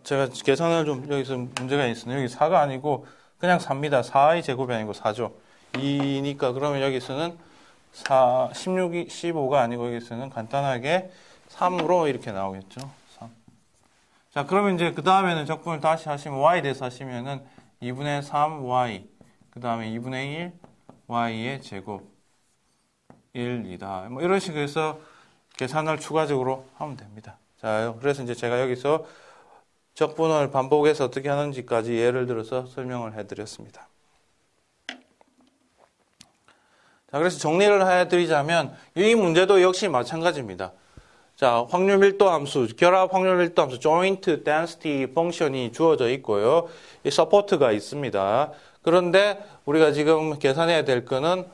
제가 계산을 좀 여기서 문제가 있으네요. 여기 4가 아니고 그냥 4입니다. 4의 제곱이 아니고 4죠. 2니까 그러면 여기서는 4, 16이 15가 아니고 여기서는 간단하게 3으로 이렇게 나오겠죠. 3. 자, 그러면 이제 그 다음에는 적분을 다시 하시면 y에 대해서 하시면은 2분의 3y 그 다음에 2분의 1 y의 제곱 1, 2다. 뭐 이런 식으로 해서 계산을 추가적으로 하면 됩니다. 자, 그래서 이제 제가 여기서 적분을 반복해서 어떻게 하는지까지 예를 들어서 설명을 해드렸습니다. 자, 그래서 정리를 해드리자면 이 문제도 역시 마찬가지입니다. 자, 확률 밀도 함수, 결합 확률 밀도 함수, joint density 펑션이 주어져 있고요. 이 서포트가 있습니다. 그런데 우리가 지금 계산해야 될 거는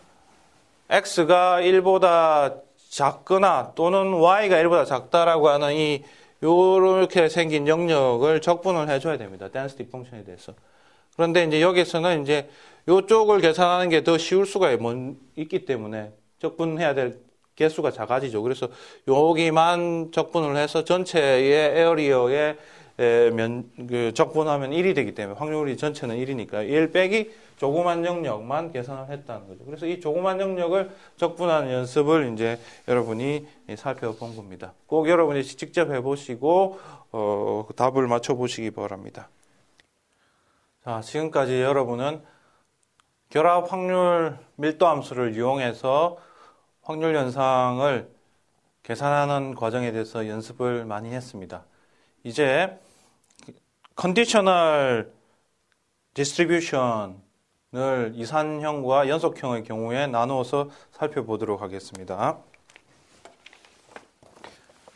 x가 1보다 작거나 또는 y가 1보다 작다라고 하는 이 요렇게 생긴 영역을 적분을 해줘야 됩니다. density 펑션에 대해서. 그런데 이제 여기서는 이제 요쪽을 계산하는 게 더 쉬울 수가 있기 때문에 적분해야 될 개수가 작아지죠. 그래서 여기만 적분을 해서 전체의 에어리어의 적분하면 1이 되기 때문에 확률이 전체는 1이니까 1 빼기 조그만 영역만 계산을 했다는 거죠. 그래서 이 조그만 영역을 적분하는 연습을 이제 여러분이 살펴본 겁니다. 꼭 여러분이 직접 해보시고 답을 맞춰보시기 바랍니다. 자, 지금까지 여러분은 결합 확률 밀도 함수를 이용해서 확률 현상을 계산하는 과정에 대해서 연습을 많이 했습니다. 이제 컨디셔널 디스트리뷰션을 이산형과 연속형의 경우에 나누어서 살펴보도록 하겠습니다.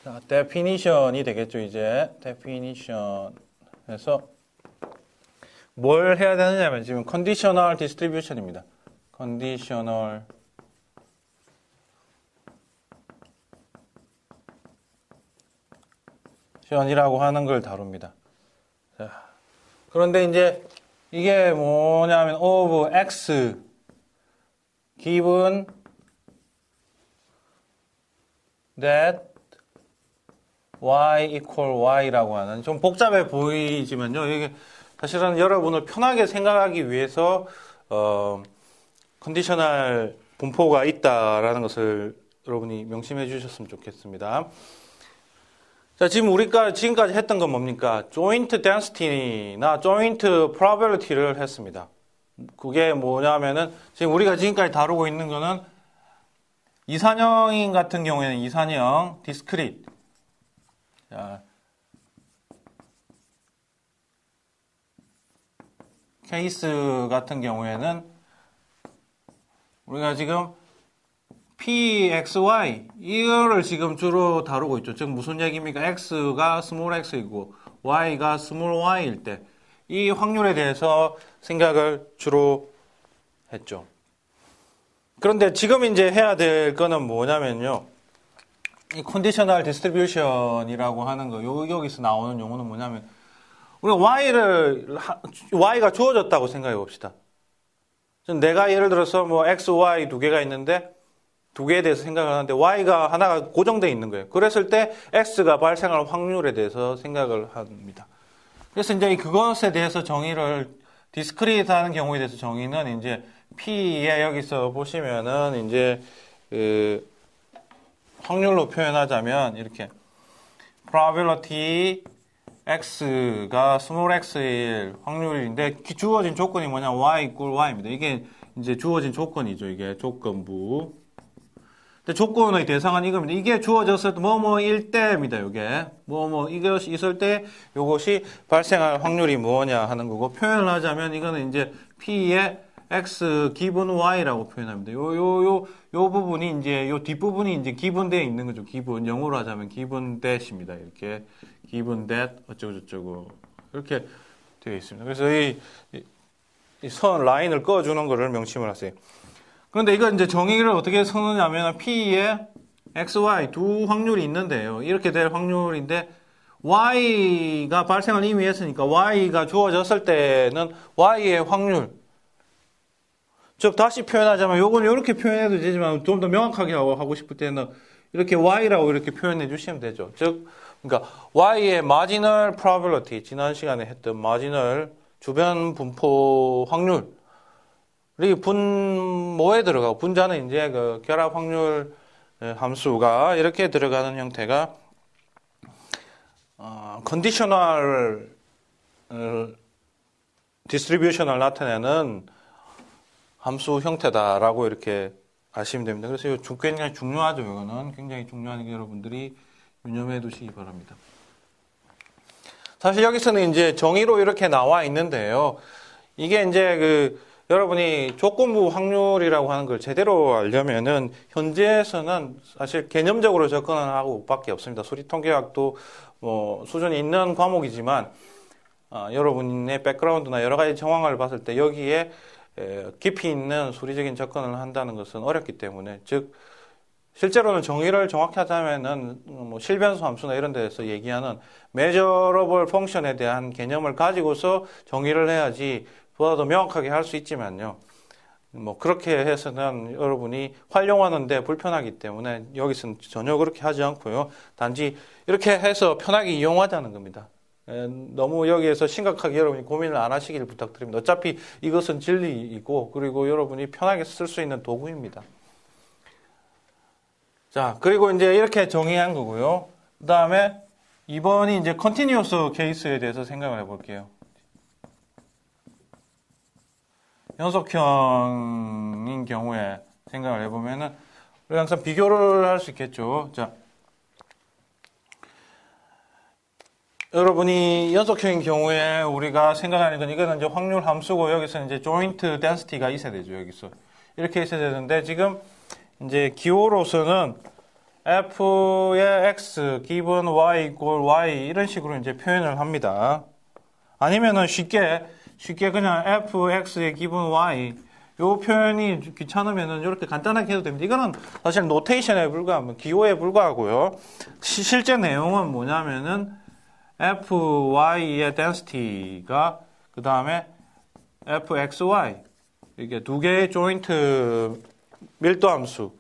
자, definition이 되겠죠, 이제. definition에서 뭘 해야 되느냐면 지금 conditional distribution입니다. conditional 이라고 하는 걸 다룹니다. 자, 그런데 이제 이게 뭐냐면 of x given that y equal y라고 하는 좀 복잡해 보이지만요. 이게 사실은 여러분을 편하게 생각하기 위해서 컨디셔널 분포가 있다라는 것을 여러분이 명심해 주셨으면 좋겠습니다. 자, 지금 우리가 지금까지 했던 건 뭡니까? joint density나 joint probability를 했습니다. 그게 뭐냐면은 지금 우리가 지금까지 다루고 있는 거는 이산형인 같은 경우에는 이산형 discrete. 자, 케이스 같은 경우에는 우리가 지금 PXY 이거를 지금 주로 다루고 있죠. 즉 무슨 얘기입니까? X가 스몰 x이고 Y가 스몰 y일 때 이 확률에 대해서 생각을 주로 했죠. 그런데 지금 이제 해야 될 거는 뭐냐면요. 이 컨디셔널 디스트리뷰션이라고 하는 거 여기서 나오는 용어는 뭐냐면 우리가 Y가 주어졌다고 생각해 봅시다. 내가 예를 들어서 뭐 X, Y 두 개가 있는데 두 개에 대해서 생각을 하는데 Y가 하나가 고정되어 있는 거예요. 그랬을 때 X가 발생할 확률에 대해서 생각을 합니다. 그래서 이제 그것에 대해서 정의를 디스크리트 하는 경우에 대해서 정의는 이제 P에 여기서 보시면은 이제 그 확률로 표현하자면 이렇게 probability X가 스몰 x일 확률인데 주어진 조건이 뭐냐 Y equal Y입니다. 이게 이제 주어진 조건이죠. 이게 조건부. 근데 조건의 대상은 이겁니다. 이게 주어졌을 때 뭐뭐일 때입니다. 이게 이것이 있을 때 이것이 발생할 확률이 뭐냐 하는 거고 표현을 하자면 이거는 이제 P의 X 기본 Y라고 표현합니다. 요 부분이 이제 요 뒷부분이 이제 기본되어 있는 거죠. 기본 영어로 하자면 기본 that입니다. 이렇게 기본 that 어쩌고 저쩌고 이렇게 되어 있습니다. 그래서 이 선 라인을 그어주는 거를 명심을 하세요. 그런데 이거 이제 정의를 어떻게 쓰느냐면 P의 X, Y 두 확률이 있는데요. 이렇게 될 확률인데 Y가 발생을 이미 했으니까 Y가 주어졌을 때는 Y의 확률. 즉 다시 표현하자면 요건 이렇게 표현해도 되지만 좀 더 명확하게 하고 싶을 때는 이렇게 Y라고 이렇게 표현해 주시면 되죠. 즉 그러니까 Y의 marginal probability 지난 시간에 했던 marginal 주변 분포 확률 이 분모에 들어가고 분자는 이제 그 결합 확률 함수가 이렇게 들어가는 형태가 컨디셔널 디스트리뷰션을 나타내는 함수 형태다라고 이렇게 아시면 됩니다. 그래서 이거 굉장히 중요하죠. 이거는 굉장히 중요하니까 여러분들이 유념해 두시기 바랍니다. 사실 여기서는 이제 정의로 이렇게 나와 있는데요. 이게 이제 여러분이 조건부 확률이라고 하는 걸 제대로 알려면은 현재에서는 사실 개념적으로 접근을 하고 밖에 없습니다. 수리통계학도 뭐 수준이 있는 과목이지만 여러분의 백그라운드나 여러 가지 정황을 봤을 때 여기에 깊이 있는 수리적인 접근을 한다는 것은 어렵기 때문에 즉 실제로는 정의를 정확히 하자면은 뭐 실변수 함수나 이런 데서 얘기하는 measurable function에 대한 개념을 가지고서 정의를 해야지 보다 더 명확하게 할 수 있지만요. 뭐 그렇게 해서는 여러분이 활용하는데 불편하기 때문에 여기서는 전혀 그렇게 하지 않고요. 단지 이렇게 해서 편하게 이용하자는 겁니다. 너무 여기에서 심각하게 여러분이 고민을 안 하시길 부탁드립니다. 어차피 이것은 진리이고 그리고 여러분이 편하게 쓸 수 있는 도구입니다. 자, 그리고 이제 이렇게 정의한 거고요. 그 다음에 2번이 이제 컨티뉴어스 케이스에 대해서 생각을 해볼게요. 연속형인 경우에 생각을 해보면은 우리가 항상 비교를 할 수 있겠죠. 자, 여러분이 연속형인 경우에 우리가 생각하는 건 이거는 이제 확률 함수고 여기서 이제 joint density가 있어야 되죠. 여기서 이렇게 있어야 되는데 지금 이제 기호로서는 f의 x given y equal y 이런 식으로 이제 표현을 합니다. 아니면은 쉽게 그냥 fx의 given y 요 표현이 귀찮으면은 이렇게 간단하게 해도 됩니다. 이거는 사실 노테이션에 불과하면 기호에 불과하고요. 실제 내용은 뭐냐면은 fy의 density가 그 다음에 fxy 이게 두 개의 조인트 밀도 함수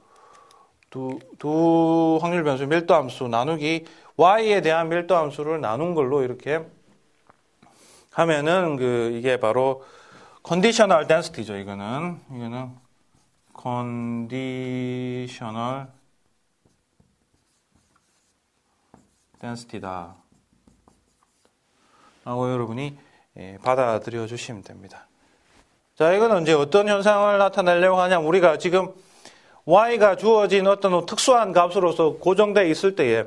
두 확률 변수 밀도 함수 나누기 y에 대한 밀도 함수를 나눈 걸로 이렇게 하면은 이게 바로 conditional density죠. 이거는 conditional density다 라고 여러분이 받아들여 주시면 됩니다. 자, 이거는 이제 어떤 현상을 나타내려고 하냐면 우리가 지금 y가 주어진 어떤 특수한 값으로서 고정되어 있을 때에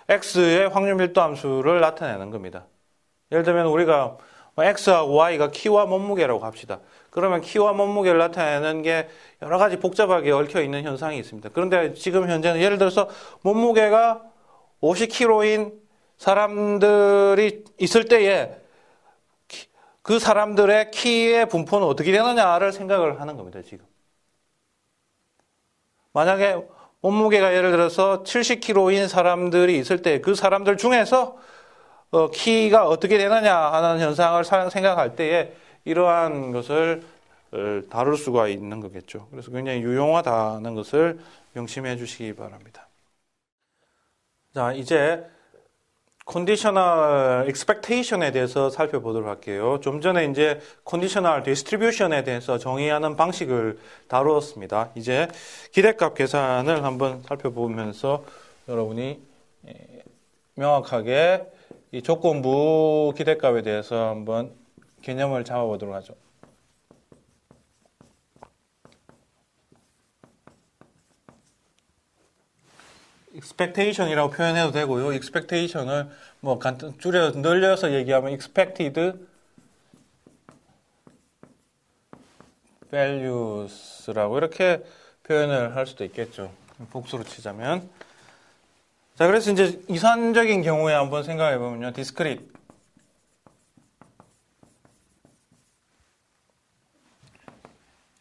x의 확률 밀도 함수를 나타내는 겁니다. 예를 들면 우리가 x하고 y가 키와 몸무게라고 합시다. 그러면 키와 몸무게를 나타내는 게 여러 가지 복잡하게 얽혀 있는 현상이 있습니다. 그런데 지금 현재는 예를 들어서 몸무게가 50kg인 사람들이 있을 때에 그 사람들의 키의 분포는 어떻게 되느냐를 생각을 하는 겁니다, 지금. 만약에 몸무게가 예를 들어서 70kg인 사람들이 있을 때 그 사람들 중에서 키가 어떻게 되느냐 하는 현상을 생각할 때에 이러한 것을 다룰 수가 있는 거겠죠. 그래서 굉장히 유용하다는 것을 명심해 주시기 바랍니다. 자, 이제 conditional expectation에 대해서 살펴보도록 할게요. 좀 전에 이제 conditional distribution에 대해서 정의하는 방식을 다루었습니다. 이제 기대값 계산을 한번 살펴보면서 여러분이 명확하게 이 조건부 기대값에 대해서 한번 개념을 잡아보도록 하죠. expectation이라고 표현해도 되고요. expectation을 뭐 간단 늘려서 얘기하면 expected values라고 이렇게 표현을 할 수도 있겠죠. 복수로 치자면. 자, 그래서 이제 이산적인 경우에 한번 생각해 보면요. discrete.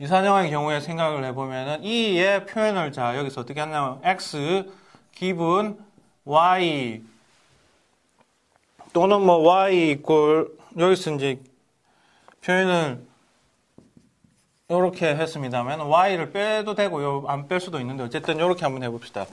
이산형의 경우에 생각을 해보면은 이의 표현을 자, 여기서 어떻게 하냐면 x 기분 y 또는 뭐 y 이꼴 여기서 이제 표현을 이렇게 했습니다만 y를 빼도 되고요. 안 뺄 수도 있는데 어쨌든 이렇게 한번 해봅시다.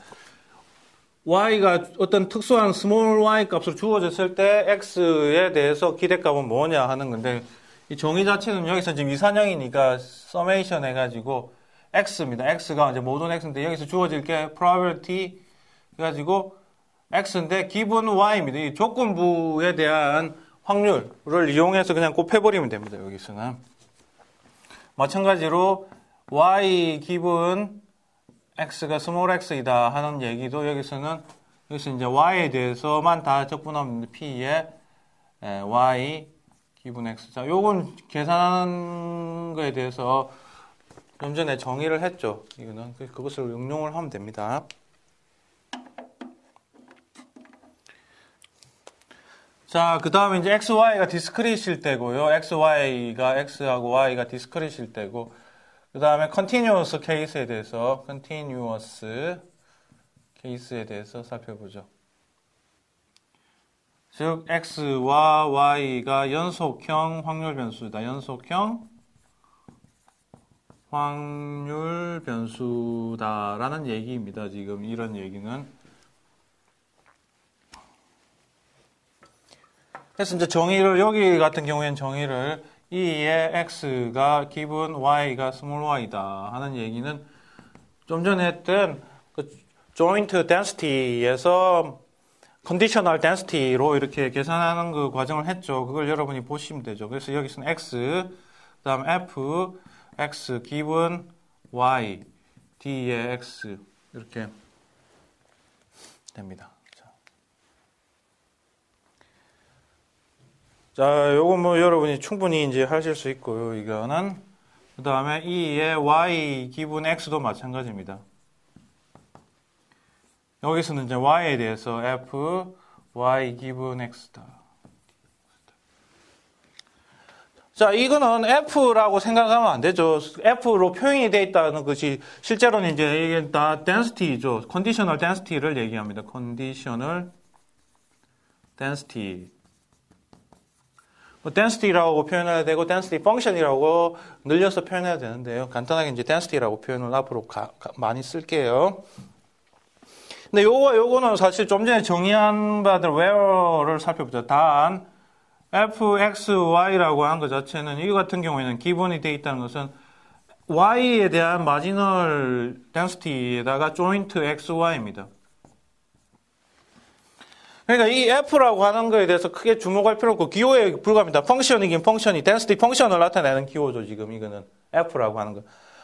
y가 어떤 특수한 small y 값으로 주어졌을 때 x에 대해서 기대값은 뭐냐 하는 건데 이 정의 자체는 여기서 지금 이산형이니까 서메이션 해가지고 x입니다. x가 이제 모든 x인데 여기서 주어질 게 probability 해가지고 x인데 기본 y입니다. 이 조건부에 대한 확률을 이용해서 그냥 곱해버리면 됩니다. 여기서는 마찬가지로 y 기본 x가 스몰 x이다 하는 얘기도 여기서 이제 y에 대해서만 다 적분하면 p에 y 기분 x. 자, 요건 계산하는 거에 대해서 좀 전에 정의를 했죠. 이거는 그것을 응용을 하면 됩니다. 자, 그 다음에 이제 xy가 디스크릿일 때고요. x하고 y가 디스크릿일 때고, 그 다음에 continuous 케이스에 대해서 살펴보죠. 즉, x와 y가 연속형 확률 변수다. 연속형 확률 변수다라는 얘기입니다. 지금 이런 얘기는. 그래서 이제 정의를, 여기 같은 경우에는 정의를 E의 X가 기분 Y가 스몰 Y다 하는 얘기는 좀 전에 했던 그 joint density에서 conditional density로 이렇게 계산하는 그 과정을 했죠. 그걸 여러분이 보시면 되죠. 그래서 여기서는 X, 그 다음 F, X, 기분 Y, D의 X 이렇게 됩니다. 자, 요거 뭐 여러분이 충분히 이제 하실 수 있고요. 이거는 그 다음에 E의 Y 기분 X도 마찬가지입니다. 여기서는 이제 Y에 대해서 F, Y 기분 X다. 자, 이거는 F라고 생각하면 안 되죠. F로 표현이 되어 있다는 것이 실제로는 이제 이게 다 density죠. conditional density를 얘기합니다. conditional density. density라고 표현해야 되고 density function이라고 늘려서 표현해야 되는데요. 간단하게 이제 density라고 표현을 앞으로 많이 쓸게요. 근데 요거는 사실 좀 전에 정의한 바들 where를 살펴보자. 단 f, x, y라고 한 것 자체는 이 같은 경우에는 기본이 되어 있다는 것은 y에 대한 마지널 density에다가 joint x, y입니다. 그러니까 이 F라고 하는 거에 대해서 크게 주목할 필요 없고 기호에 불과합니다. 펑션이긴 펑션이, density 펑션을 나타내는 기호죠. 지금 이거는 F라고 하는 거.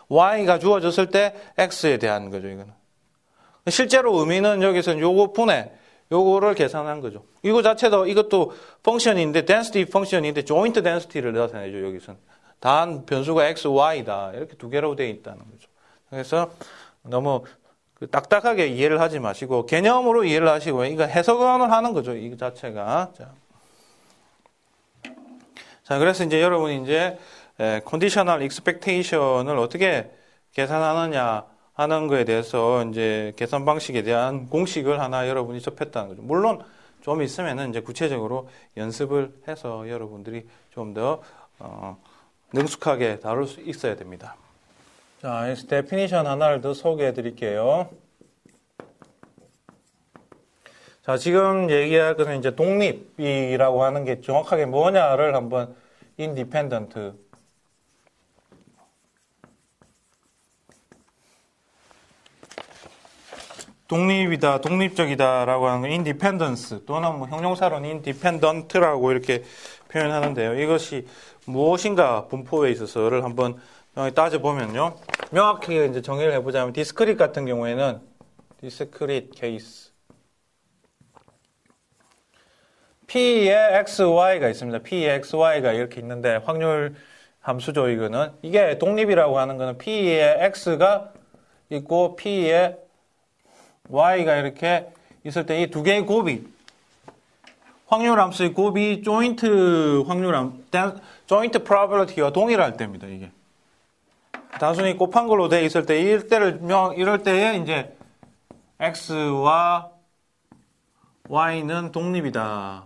Y가 주어졌을 때 X에 대한 거죠. 이거는. 실제로 의미는 여기서는 요거 분해, 요거를 계산한 거죠. 이거 자체도 이것도 펑션인데 density 펑션인데 joint density를 나타내죠. 여기서는. 단 변수가 X, Y다. 이렇게 두 개로 되어 있다는 거죠. 그래서 너무 딱딱하게 이해를 하지 마시고 개념으로 이해를 하시고 이거 해석을 하는 거죠. 이 자체가. 자, 그래서 이제 여러분이 이제 conditional expectation을 어떻게 계산하느냐 하는 거에 대해서 이제 계산 방식에 대한 공식을 하나 여러분이 접했다는 거죠. 물론 좀 있으면은 이제 구체적으로 연습을 해서 여러분들이 좀 더 능숙하게 다룰 수 있어야 됩니다. 자, 여기서 데피니션 하나를 더 소개해 드릴게요. 자, 지금 얘기할 것은 이제 독립이라고 하는 게 정확하게 뭐냐를 한번 independent. 독립이다, 독립적이다라고 하는 건 independence 또는 뭐 형용사로는 independent라고 이렇게 표현하는데요. 이것이 무엇인가 분포에 있어서를 한번 따져보면요. 명확하게 이제 정의를 해보자면 discrete 같은 경우에는 discrete case P에 x, y가 있습니다. P에 x, y가 이렇게 있는데 확률 함수죠. 이거는 이게 독립이라고 하는 거는 P에 x가 있고 P에 y가 이렇게 있을 때 이 두 개의 곱이 확률 함수의 곱이 조인트 확률함, 조인트 프로버빌리티와 동일할 때입니다. 이게 단순히 곱한 걸로 돼 있을 때 이럴 때에 이제 x와 y는 독립이다,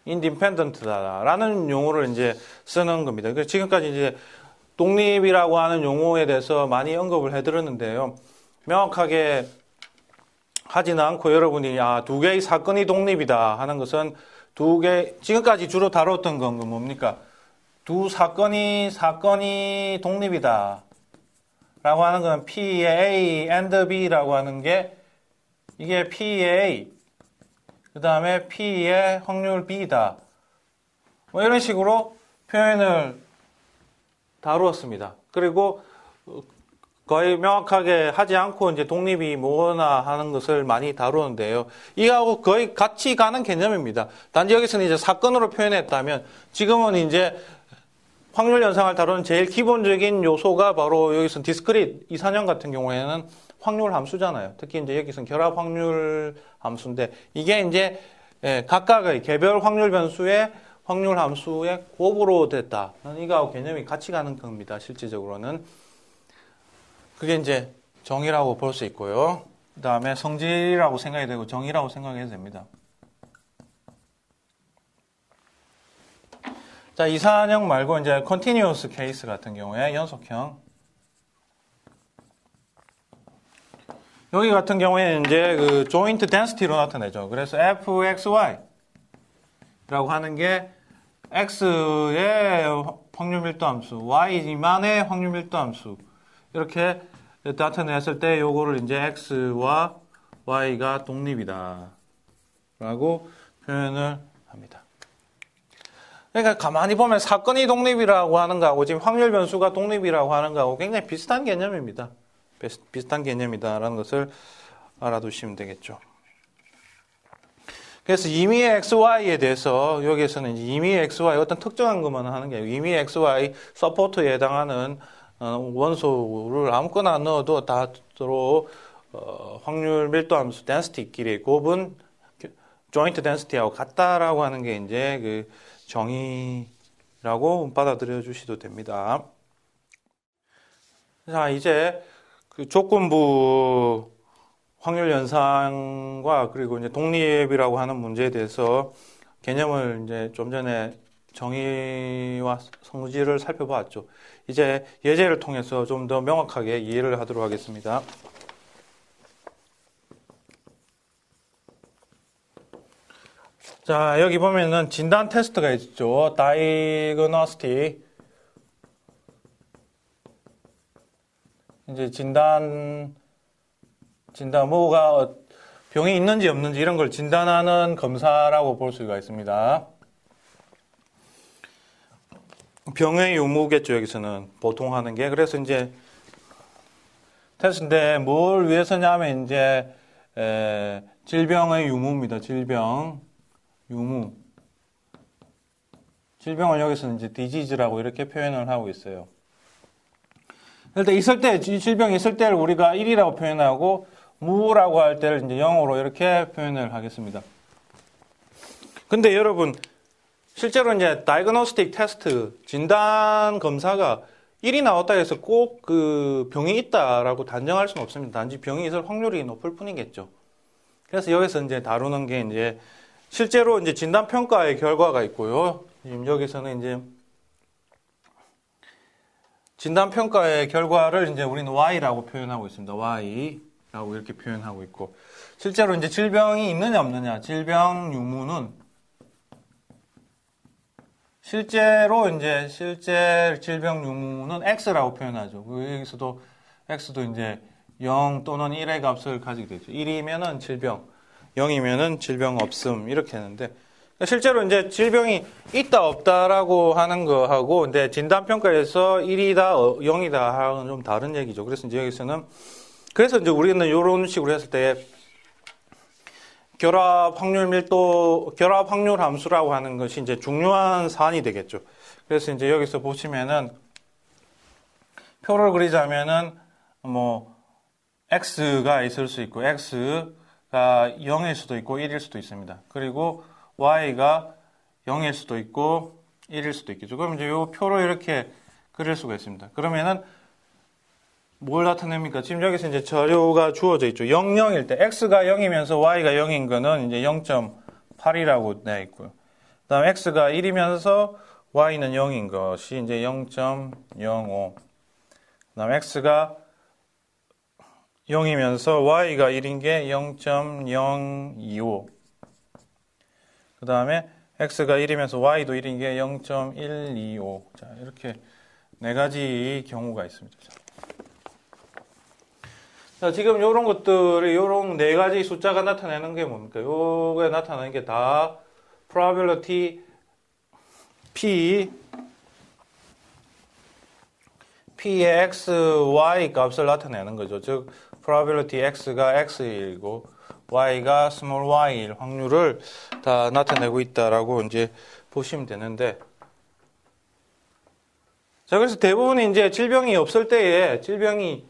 independent다라는 용어를 이제 쓰는 겁니다. 그래서 지금까지 이제 독립이라고 하는 용어에 대해서 많이 언급을 해드렸는데요. 명확하게 하지는 않고 여러분이 두 개의 사건이 독립이다 하는 것은 지금까지 주로 다뤘던 건 뭡니까? 두 사건이 독립이다 라고 하는 건 P의 A and B라고 하는 게 이게 P의 A 그 다음에 P의 확률 B다 뭐 이런 식으로 표현을 다루었습니다. 그리고 거의 명확하게 하지 않고 이제 독립이 뭐나 하는 것을 많이 다루는데요. 이하고 거의 같이 가는 개념입니다. 단지 여기서는 이제 사건으로 표현했다면 지금은 이제 확률 연상을 다루는 제일 기본적인 요소가 바로 여기서는 디스크릿 이산형 같은 경우에는 확률 함수잖아요. 특히 이제 여기서는 결합 확률 함수인데 이게 이제 각각의 개별 확률 변수의 확률 함수의 곱으로 됐다. 이거하고 개념이 같이 가는 겁니다. 실질적으로는. 그게 이제 정의라고 볼 수 있고요. 그 다음에 성질이라고 생각이 되고 정의라고 생각해도 됩니다. 자, 이산형 말고 이제 continuous case 같은 경우에 연속형. 여기 같은 경우에는 이제 그 joint density로 나타내죠. 그래서 fxy 라고 하는 게 x의 확률 밀도 함수, y만의 확률 밀도 함수. 이렇게 나타냈을 때 요거를 이제 x와 y가 독립이다 라고 표현을 합니다. 그러니까 가만히 보면 사건이 독립이라고 하는 거하고 지금 확률 변수가 독립이라고 하는 거하고 굉장히 비슷한 개념입니다. 비슷한 개념이다라는 것을 알아두시면 되겠죠. 그래서 임의의 XY에 대해서 여기에서는 임의의 XY 어떤 특정한 것만 하는 게 아니고 임의의 XY 서포트에 해당하는 원소를 아무거나 넣어도 다 서로 확률 밀도 함수 density끼리 곱은 joint density하고 같다라고 하는 게 이제 그 정의라고 받아들여 주셔도 됩니다. 자, 이제 그 조건부 확률 연산과 그리고 이제 독립이라고 하는 문제에 대해서 개념을 이제 좀 전에 정의와 성질을 살펴봤죠. 이제 예제를 통해서 좀 더 명확하게 이해를 하도록 하겠습니다. 자, 여기 보면은 진단 테스트가 있죠. diagnostic. 이제 진단 뭐가 병이 있는지 없는지 이런 걸 진단하는 검사라고 볼 수가 있습니다. 병의 유무겠죠, 여기서는 보통 하는 게. 그래서 이제 테스트인데 뭘 위해서냐면 이제 질병의 유무입니다. 질병 유무. 질병을 여기서는 이제 disease라고 이렇게 표현을 하고 있어요. 일단 있을 때, 질병이 있을 때를 우리가 1이라고 표현하고 무라고 할 때를 이제 0으로 이렇게 표현을 하겠습니다. 근데 여러분, 실제로 이제 다이그노스틱 테스트, 진단 검사가 1이 나왔다 해서 꼭 그 병이 있다라고 단정할 수는 없습니다. 단지 병이 있을 확률이 높을 뿐이겠죠. 그래서 여기서 이제 다루는 게 이제 실제로 이제 진단 평가의 결과가 있고요. 지금 여기서는 이제 진단 평가의 결과를 이제 우리는 Y라고 표현하고 있습니다. Y라고 이렇게 표현하고 있고, 실제로 이제 질병이 있느냐 없느냐, 질병 유무는 실제 질병 유무는 X라고 표현하죠. 여기서도 X도 이제 0 또는 1의 값을 가지게 되죠. 1이면은 질병, 0이면은 질병 없음 이렇게 하는데, 실제로 이제 질병이 있다 없다라고 하는 거하고 근데 진단 평가에서 1이다 0이다 하고는 좀 다른 얘기죠. 그래서 이제 여기서는 그래서 이제 우리는 이런 식으로 했을 때 결합 확률 함수라고 하는 것이 이제 중요한 사안이 되겠죠. 그래서 이제 여기서 보시면은 표를 그리자면은 뭐 x가 있을 수 있고 x가 0일 수도 있고 1일 수도 있습니다. 그리고 y가 0일 수도 있고 1일 수도 있겠죠. 그럼 이제 이 표로 이렇게 그릴 수가 있습니다. 그러면은 뭘 나타냅니까? 지금 여기서 이제 자료가 주어져 있죠. 0, 0일 때 x가 0이면서 y가 0인 거는 이제 0.8이라고 되어 있고요. 그다음에 x가 1이면서 y는 0인 것이 이제 0.05. 그다음에 x가 0이면서 y가 1인 게 0.025. 그 다음에 x가 1이면서 y도 1인 게 0.125. 자, 이렇게 네 가지 경우가 있습니다. 자, 지금 이런 것들이, 이런 네 가지 숫자가 나타내는 게 뭡니까? 요게 나타내는 게 다 probability P의 x, y 값을 나타내는 거죠. 즉, probability x가 x이고, y가 small y일 확률을 다 나타내고 있다라고 이제 보시면 되는데, 자, 그래서 대부분 이제 질병이 없을 때에 질병이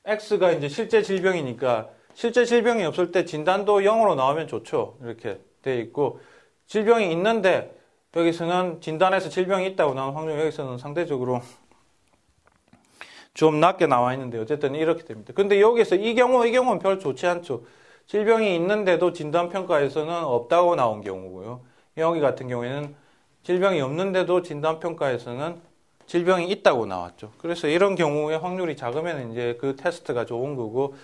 X가 이제 실제 질병이니까 실제 질병이 없을 때 진단도 0으로 나오면 좋죠. 이렇게 돼 있고, 질병이 있는데 여기서는 진단에서 질병이 있다고 나온 확률이 여기서는 상대적으로 좀 낮게 나와 있는데 어쨌든 이렇게 됩니다. 근데 여기서 이 경우는 별 좋지 않죠. 질병이 있는데도 진단 평가에서는 없다고 나온 경우고요. 여기 같은 경우에는 질병이 없는데도 진단 평가에서는 질병이 있다고 나왔죠. 그래서 이런 경우에 확률이 작으면 이제 그 테스트가 좋은 거고,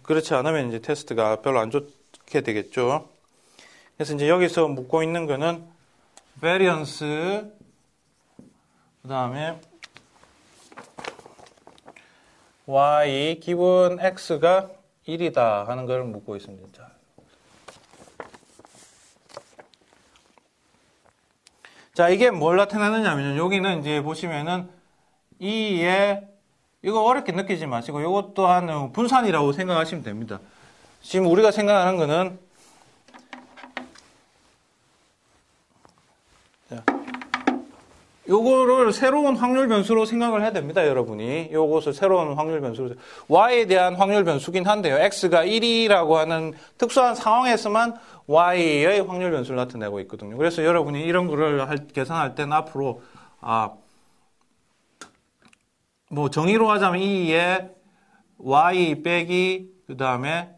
그렇지 않으면 이제 테스트가 별로 안 좋게 되겠죠. 그래서 이제 여기서 묻고 있는 거는 variance, 그 다음에 y 기본 x가 1이다 하는 걸 묻고 있습니다. 자, 이게 뭘 나타나느냐면 여기는 이제 보시면은 이거 어렵게 느끼지 마시고 이것 또한 분산이라고 생각하시면 됩니다. 지금 우리가 생각하는 거는 요거를 새로운 확률 변수로 생각을 해야 됩니다, 여러분이. 요것을 새로운 확률 변수로. y에 대한 확률 변수긴 한데요. x가 1이라고 하는 특수한 상황에서만 y의 확률 변수를 나타내고 있거든요. 그래서 여러분이 이런 거를 계산할 때는 앞으로, 뭐 정의로 하자면 2에 y 빼기, 그 다음에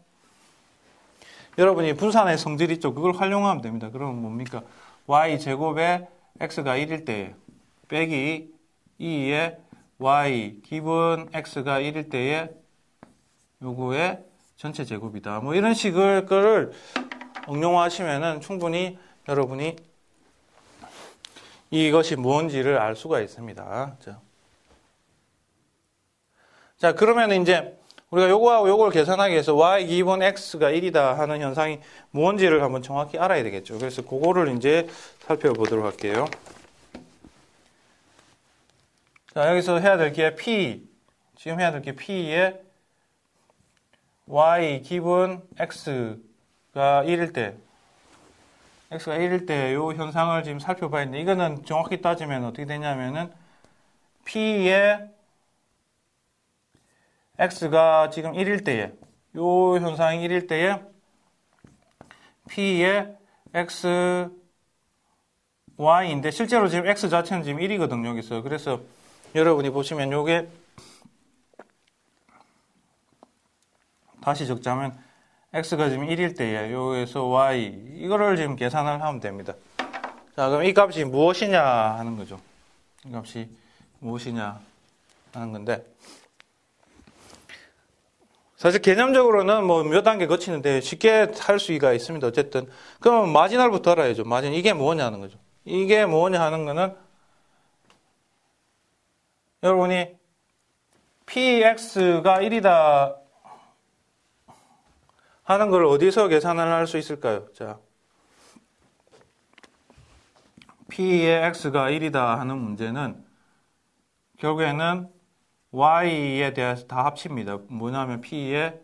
여러분이 분산의 성질 있죠. 그걸 활용하면 됩니다. 그러면 뭡니까? y 제곱에 x가 1일 때 빼기 2에 y 기본 x가 1일 때에 요거의 전체 제곱이다. 뭐 이런 식을 거를 응용하시면은 충분히 여러분이 이것이 뭔지를 알 수가 있습니다. 자, 그러면 이제 우리가 요거하고 요걸 계산하기 위해서 y 기본 x가 1이다 하는 현상이 뭔지를 한번 정확히 알아야 되겠죠. 그래서 그거를 이제 살펴보도록 할게요. 자, 여기서 해야 될 게 p, 지금 해야 될 게 p에 y 기본 x가 1일 때, x가 1일 때 요 현상을 지금 살펴봐야 했는데, 이거는 정확히 따지면 어떻게 되냐면은 p에 x가 지금 1일 때에, 요 현상이 1일 때에 p에 x, y인데 실제로 지금 x 자체는 지금 1이거든요, 여기서. 그래서 여러분이 보시면 요게 다시 적자면 x가 지금 1일 때에 여기서 y 이거를 지금 계산을 하면 됩니다. 자, 그럼 이 값이 무엇이냐 하는 거죠. 이 값이 무엇이냐 하는 건데, 사실 개념적으로는 뭐 몇 단계 거치는데 쉽게 할 수가 있습니다. 어쨌든 그러면 마지널부터 알아야죠. 마지널 이게 뭐냐 하는 거죠. 이게 뭐냐 하는 거는 여러분이 px가 1이다 하는 걸 어디서 계산을 할 수 있을까요? 자, p의 x가 1이다 하는 문제는 결국에는 y에 대해서 다 합칩니다. 뭐냐면 p의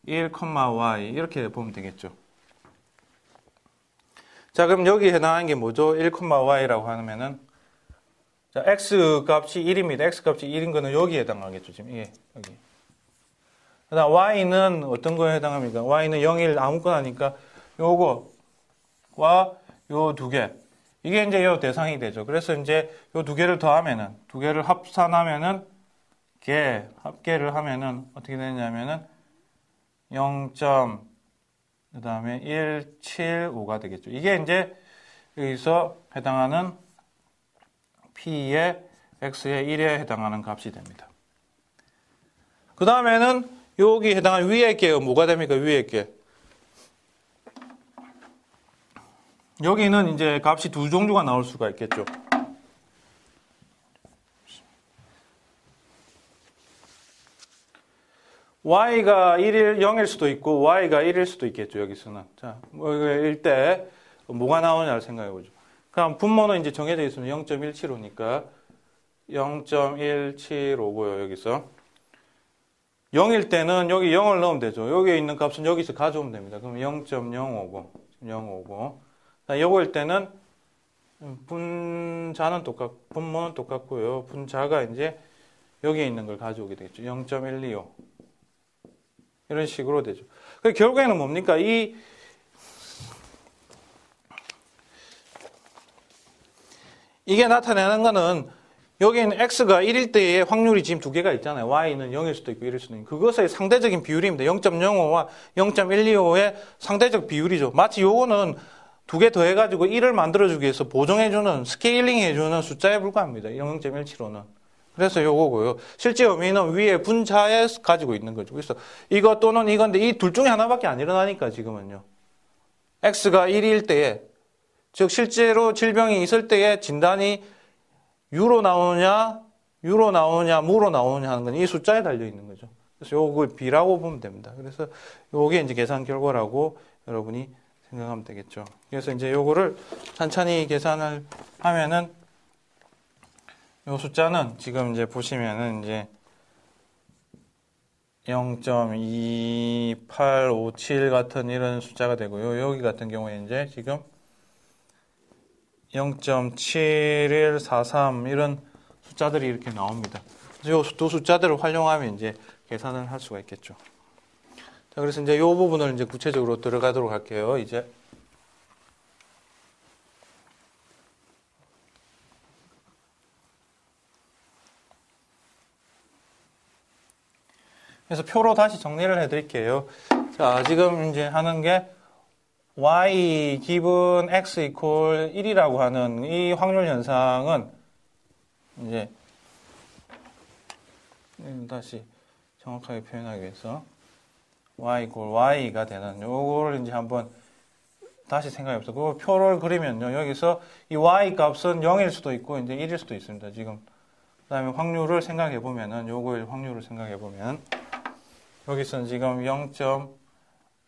1, y 이렇게 보면 되겠죠. 자, 그럼 여기 해당하는 게 뭐죠? 1, y라고 하면은 자, x 값이 1입니다. x 값이 1인 거는 여기에 해당하겠죠. 지금 이게 여기. 그다음 y는 어떤 거에 해당합니까? y는 0, 1 아무거나니까 요거와 요 두 개. 이게 이제 요 대상이 되죠. 그래서 이제 요 두 개를 더하면은 두 개를 합산하면은 합계를 하면은 어떻게 되냐면은 0. 그다음에 175가 되겠죠. 이게 이제 여기서 해당하는 p의 x의 1에 해당하는 값이 됩니다. 그 다음에는 여기 해당하는 위에 게 뭐가 됩니까? 위에 게. 여기는 이제 값이 두 종류가 나올 수가 있겠죠. y가 0일 수도 있고 y가 1일 수도 있겠죠. 여기서는. 자, 일 때 뭐가 나오냐를 생각해 보죠. 그럼 분모는 이제 정해져 있으면 0.175니까 0.175고요. 여기서 0일 때는 여기 0을 넣으면 되죠. 여기에 있는 값은 여기서 가져오면 됩니다. 그럼 0.059 059 요거일 때는 분모는 똑같고요. 분자가 이제 여기에 있는 걸 가져오게 되겠죠. 0.125 이런 식으로 되죠. 결국에는 뭡니까? 이게 나타내는 거는 여기는 x가 1일 때의 확률이 지금 두 개가 있잖아요. y는 0일 수도 있고 1일 수도 있고. 그것의 상대적인 비율입니다. 0.05와 0.125의 상대적 비율이죠. 마치 요거는 두 개 더해가지고 1을 만들어주기 위해서 보정해주는, 스케일링 해주는 숫자에 불과합니다. 0.175는. 그래서 요거고요. 실제 의미는 위에 분자에 가지고 있는 거죠. 그래서 이거 또는 이건데 이 둘 중에 하나밖에 안 일어나니까 지금은요. x가 1일 때에, 즉 실제로 질병이 있을 때에 진단이 U로 나오냐, 무로 나오느냐 하는 건 이 숫자에 달려 있는 거죠. 그래서 요걸 B라고 보면 됩니다. 그래서 요게 이제 계산 결과라고 여러분이 생각하면 되겠죠. 그래서 이제 요거를 천천히 계산을 하면은 요 숫자는 지금 이제 보시면은 이제 0.2857 같은 이런 숫자가 되고요. 여기 같은 경우에 이제 지금 0.7143 이런 숫자들이 이렇게 나옵니다. 그래서 이 두 숫자들을 활용하면 이제 계산을 할 수가 있겠죠. 자, 그래서 이제 이 부분을 이제 구체적으로 들어가도록 할게요. 이제. 그래서 표로 다시 정리를 해 드릴게요. 자, 지금 이제 하는 게 y 기분 x 이퀄 1이라고 하는 이 확률 현상은 이제 다시 정확하게 표현하기 위해서 y 이퀄 y가 되는 요거를 이제 한번 다시 생각해 봅시다. 그 표를 그리면요. 여기서 이 y 값은 0일 수도 있고 이제 1일 수도 있습니다. 지금 그다음에 확률을 생각해 보면은 요거의 확률을 생각해 보면 여기서는 지금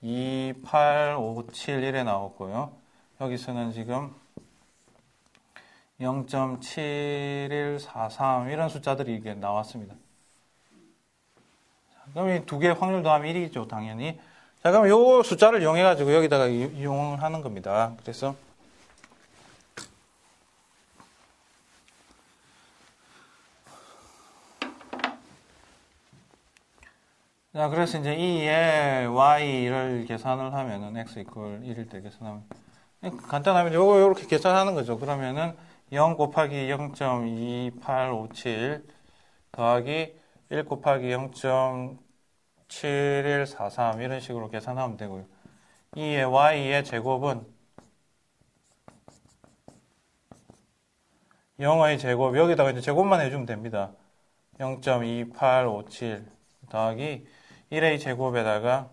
0.28571에 나왔고요. 여기서는 지금 0.7143 이런 숫자들이 이게 나왔습니다. 그럼 이 두 개 확률 더하면 1이죠, 당연히. 자, 그럼 요 숫자를 이용해가지고 여기다가 이용을 하는 겁니다. 그래서 자, 그래서 이제 E에 Y를 계산을 하면은 X 이퀄 1일 때 계산하면 간단하면 요렇게 계산하는 거죠. 그러면은 0 곱하기 0.2857 더하기 1 곱하기 0.7143 이런 식으로 계산하면 되고요. E의 Y의 제곱은 0의 제곱, 여기다가 이제 제곱만 해주면 됩니다. 0.2857 더하기 1의 제곱에다가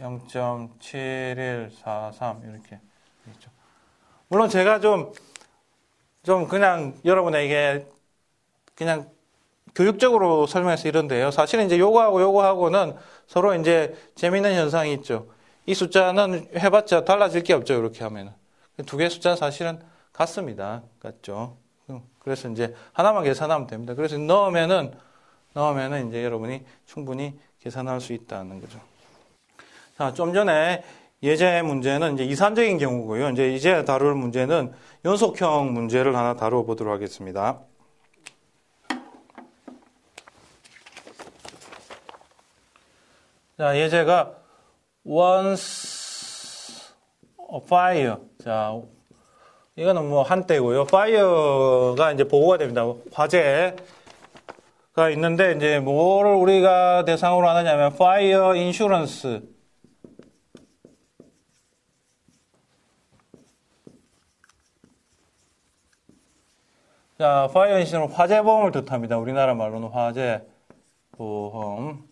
0.7143 이렇게 되겠죠. 물론 제가 좀 그냥 여러분에게 그냥 교육적으로 설명해서 이런데요. 사실은 이제 요거하고는 서로 이제 재미있는 현상이 있죠. 이 숫자는 해봤자 달라질 게 없죠. 이렇게 하면은. 두 개의 숫자는 사실은 같습니다. 같죠. 그래서 이제 하나만 계산하면 됩니다. 그래서 넣으면은 이제 여러분이 충분히 계산할 수 있다는 거죠. 자, 좀 전에 예제 문제는 이제 이산적인 경우고요. 이제 다룰 문제는 연속형 문제를 하나 다루어 보도록 하겠습니다. 자, 예제가 once a fire. 자, 이거는 뭐 한때고요. fire가 이제 보고가 됩니다. 화재가 있는데 이제 뭐를 우리가 대상으로 하느냐면 fire insurance. 자, fire insurance 화재보험을 뜻합니다. 우리나라 말로는 화재보험.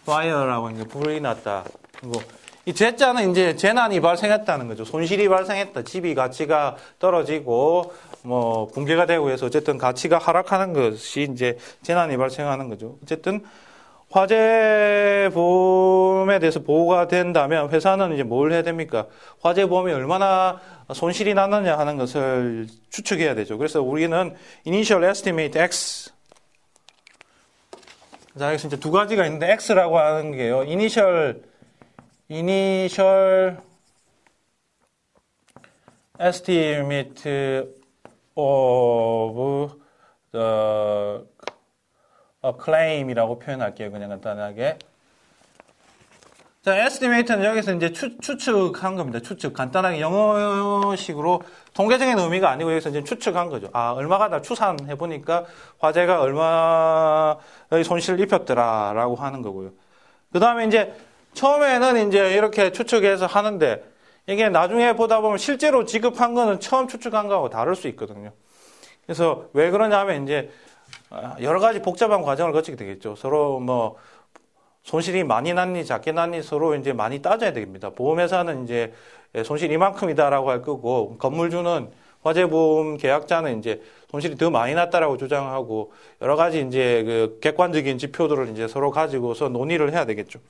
fire라고 이제 불이 났다. 그리고 이 재자는 이제 재난이 발생했다는 거죠. 손실이 발생했다. 집이 가치가 떨어지고 뭐 붕괴가 되고 해서 어쨌든 가치가 하락하는 것이 이제 재난이 발생하는 거죠. 어쨌든 화재보험에 대해서 보호가 된다면 회사는 이제 뭘 해야 됩니까? 화재보험이 얼마나 손실이 났느냐 하는 것을 추측해야 되죠. 그래서 우리는 initial estimate X. 자, 여기서 이제 두 가지가 있는데 X라고 하는 게요. initial estimate of the claim이라고 표현할게요. 그냥 간단하게. 자, estimate는 여기서 이제 추측한 겁니다. 추측. 간단하게 영어식으로 통계적인 의미가 아니고 여기서 이제 추측한 거죠. 아, 얼마가 다 추산해보니까 화재가 얼마의 손실을 입혔더라라고 하는 거고요. 그 다음에 이제 처음에는 이제 이렇게 추측해서 하는데 이게 나중에 보다 보면 실제로 지급한 거는 처음 추측한 거하고 다를 수 있거든요. 그래서 왜 그러냐면 이제 여러 가지 복잡한 과정을 거치게 되겠죠. 서로 뭐 손실이 많이 났니 작게 났니 서로 이제 많이 따져야 됩니다. 보험회사는 이제 손실 이만큼이다라고 할 거고 건물주는 화재보험 계약자는 이제 손실이 더 많이 났다라고 주장하고 여러 가지 이제 그 객관적인 지표들을 이제 서로 가지고서 논의를 해야 되겠죠.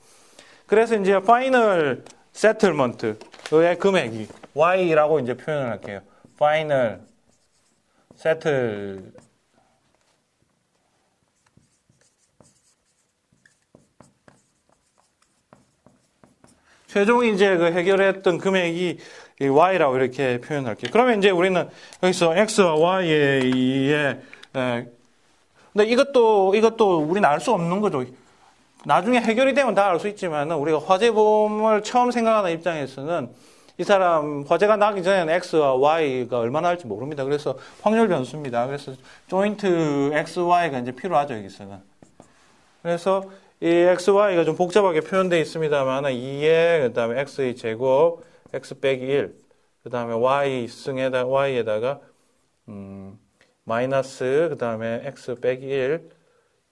그래서 이제 파이널 세틀먼트의 금액이 Y라고 이제 표현을 할게요. 파이널 세틀 최종 이제 그 해결했던 금액이 Y라고 이렇게 표현할게요. 그러면 이제 우리는 여기서 X와 Y의 근데 이것도 우리는 알 수 없는 거죠. 나중에 해결이 되면 다 알 수 있지만 우리가 화재보험을 처음 생각하는 입장에서는 이 사람 화재가 나기 전에는 X와 Y가 얼마나 할지 모릅니다. 그래서 확률 변수입니다. 그래서 조인트 X, Y가 이제 필요하죠, 여기서는. 그래서 이 X, Y가 좀 복잡하게 표현되어 있습니다만 2에 그 다음에 X의 제곱, X 빼기 1, 그 다음에 Y에다가 마이너스, 그 다음에 X 빼기 1,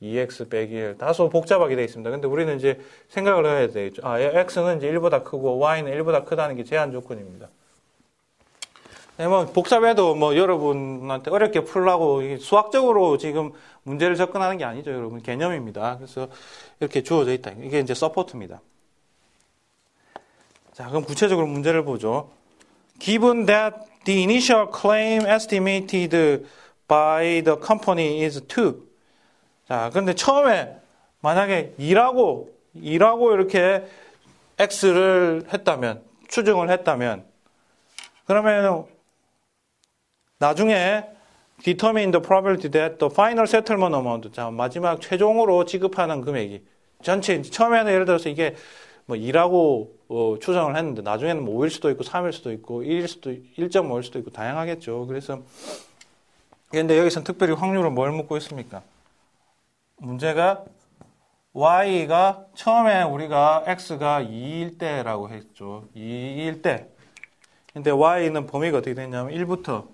2x 빼기 1. 다소 복잡하게 되어 있습니다. 근데 우리는 이제 생각을 해야 되겠죠. 아, x는 이제 1보다 크고 y는 1보다 크다는 게 제한 조건입니다. 뭐 복잡해도 뭐 여러분한테 어렵게 풀라고 수학적으로 지금 문제를 접근하는 게 아니죠, 여러분. 개념입니다. 그래서 이렇게 주어져 있다. 이게 이제 서포트입니다. 자, 그럼 구체적으로 문제를 보죠. Given that the initial claim estimated by the company is 2. 자, 근데 처음에 만약에 2라고 이렇게 X를 했다면, 추정을 했다면, 그러면 나중에 determine the probability that the final settlement amount, 자, 마지막 최종으로 지급하는 금액이 전체, 처음에는 예를 들어서 이게 뭐 2라고 추정을 했는데 나중에는 뭐 5일 수도 있고 3일 수도 있고 1.5일 수도 있고 다양하겠죠. 그래서 근데 여기서는 특별히 확률을 뭘 묻고 있습니까? 문제가 y가 처음에 우리가 x가 2일 때라고 했죠. 2일 때. 근데 y는 범위가 어떻게 되냐면 1부터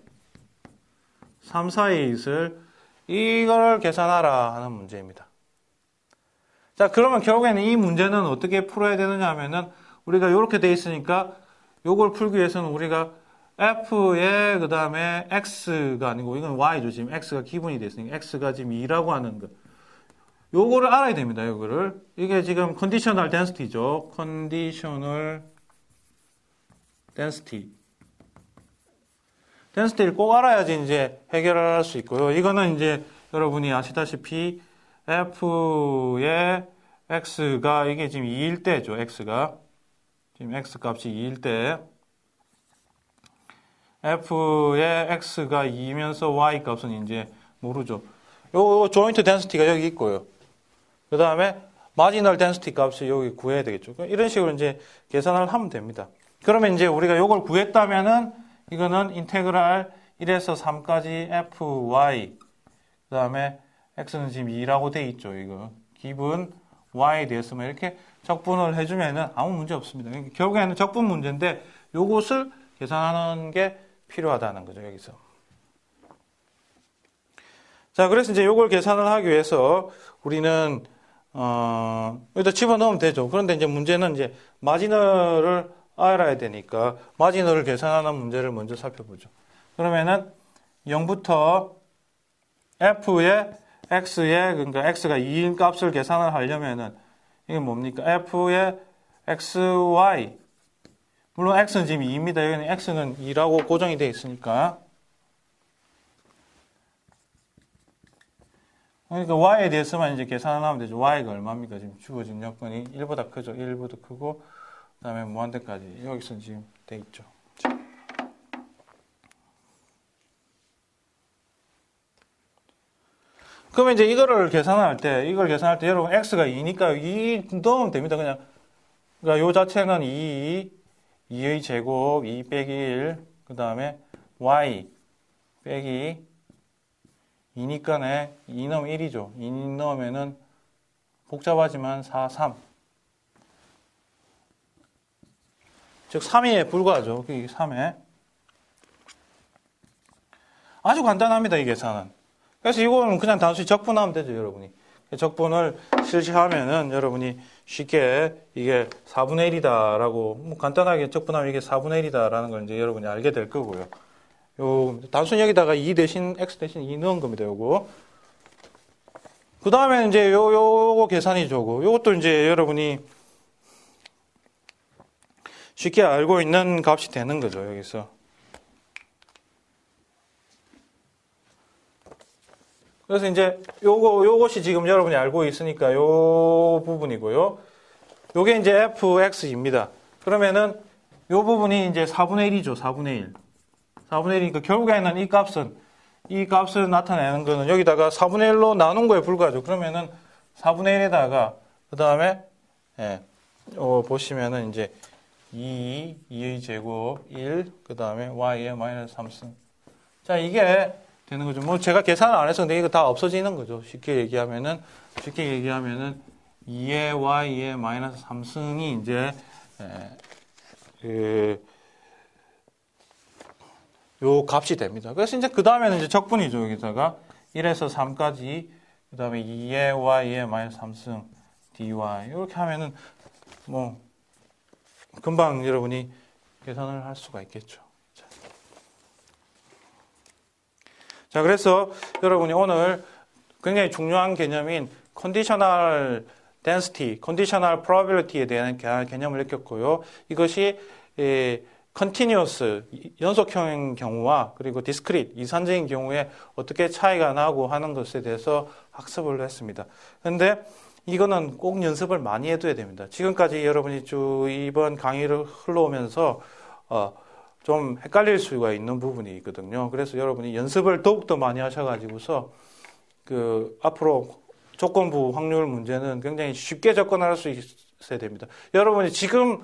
3 사이에 있을 이걸 계산하라 하는 문제입니다. 자, 그러면 결국에는 이 문제는 어떻게 풀어야 되느냐 하면은 우리가 이렇게 돼 있으니까 요걸 풀기 위해서는 우리가 f에 그 다음에 x가 아니고 이건 y죠. 지금 x가 기본이 돼 있으니까 x가 지금 2라고 하는 거. 요거를 알아야 됩니다. 요거를. 이게 지금 컨디셔널 덴시티죠. 컨디셔널 덴시티. 덴시티를 꼭 알아야지 이제 해결할 수 있고요. 이거는 이제 여러분이 아시다시피 f의 x가 이게 지금 2일 때죠. x가 지금 x 값이 2일 때 f의 x가 2면서 y 값은 이제 모르죠. 요 조인트 덴시티가 여기 있고요. 그 다음에 마지널 덴시티 값을 여기 구해야 되겠죠. 이런 식으로 이제 계산을 하면 됩니다. 그러면 이제 우리가 요걸 구했다면은 이거는 인테그랄 1에서 3까지 fy 그 다음에 x는 지금 2라고 돼 있죠. 이거 기본 y에 대해서만 이렇게 적분을 해주면은 아무 문제 없습니다. 결국에는 적분 문제인데 요것을 계산하는 게 필요하다는 거죠. 여기서. 자, 그래서 이제 요걸 계산을 하기 위해서 우리는 여기다 집어넣으면 되죠. 그런데 이제 문제는 이제 마지널을 알아야 되니까 마지널을 계산하는 문제를 먼저 살펴보죠. 그러면은 0부터 f의 x의 그러니까 x가 2인 값을 계산을 하려면은 이게 뭡니까? f의 xy 물론 x는 지금 2입니다. 여기는 x는 2라고 고정이 되어 있으니까 그러니까 y에 대해서만 이제 계산을 하면 되죠. y가 얼마입니까? 지금 주어진 여건이 1보다 크죠. 1보다 크고 그 다음에 무한대까지 여기서 지금 돼 있죠. 그러면 이제 이걸 계산할 때 여러분 x가 2니까 2 넣으면 됩니다. 그냥 그러니까 요 자체는 2의 제곱 2 빼기 1 그 다음에 y 빼기 2니까네 2 넣으면 1이죠. 2 넣으면은 복잡하지만 4, 3 즉 3에 불과하죠. 3에 아주 간단합니다. 이 계산은. 그래서 이거는 그냥 단순히 적분하면 되죠. 여러분이 적분을 실시하면은 여러분이 쉽게 이게 4분의 1이다 라고 뭐 간단하게 적분하면 이게 4분의 1이다 라는 걸 이제 여러분이 알게 될 거고요. 요 단순히 여기다가 2 대신 x 대신 2 넣은 겁니다. 요거. 그 다음에 이제 요거 계산이죠. 요것도 이제 여러분이 쉽게 알고 있는 값이 되는 거죠. 여기서. 그래서 이제 요것이 지금 여러분이 알고 있으니까 요 부분이고요. 요게 이제 fx입니다. 그러면은 요 부분이 이제 4분의 1이죠. 4분의 1. 4분의 1이니까 결국에는 이 값을 나타내는 거는 여기다가 4분의 1로 나눈 거에 불과하죠. 그러면은 4분의 1에다가 그 다음에 보시면은 이제 2의 제곱 1 그 다음에 y의 마이너스 3승. 자, 이게 되는 거죠. 뭐 제가 계산을 안 해서 근데 이거 다 없어지는 거죠. 쉽게 얘기하면은 2의 y의 마이너스 3승이 이제 요 값이 됩니다. 그래서 이제 그 다음에는 이제 적분이죠. 여기다가 1에서 3까지 그 다음에 2의 y의 마이너스 3승 dy 이렇게 하면은 뭐 금방 여러분이 계산을 할 수가 있겠죠. 자. 자, 그래서 여러분이 오늘 굉장히 중요한 개념인 컨디셔널 density, 컨디셔널 probability에 대한 개념을 익혔고요. 이것이 continuous, 연속형인 경우와 그리고 discrete, 이산적인 경우에 어떻게 차이가 나고 하는 것에 대해서 학습을 했습니다. 그런데 이거는 꼭 연습을 많이 해둬야 됩니다. 지금까지 여러분이 쭉 이번 강의를 흘러오면서 좀 헷갈릴 수가 있는 부분이 있거든요. 그래서 여러분이 연습을 더욱더 많이 하셔가지고서 앞으로 조건부 확률 문제는 굉장히 쉽게 접근할 수 있어야 됩니다. 여러분이 지금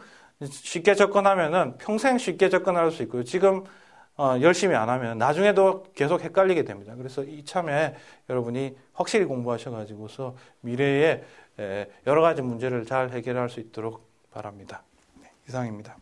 쉽게 접근하면은 평생 쉽게 접근할 수 있고요. 지금 열심히 안 하면 나중에도 계속 헷갈리게 됩니다. 그래서 이참에 여러분이 확실히 공부하셔가지고서 미래에 여러 가지 문제를 잘 해결할 수 있도록 바랍니다. 네, 이상입니다.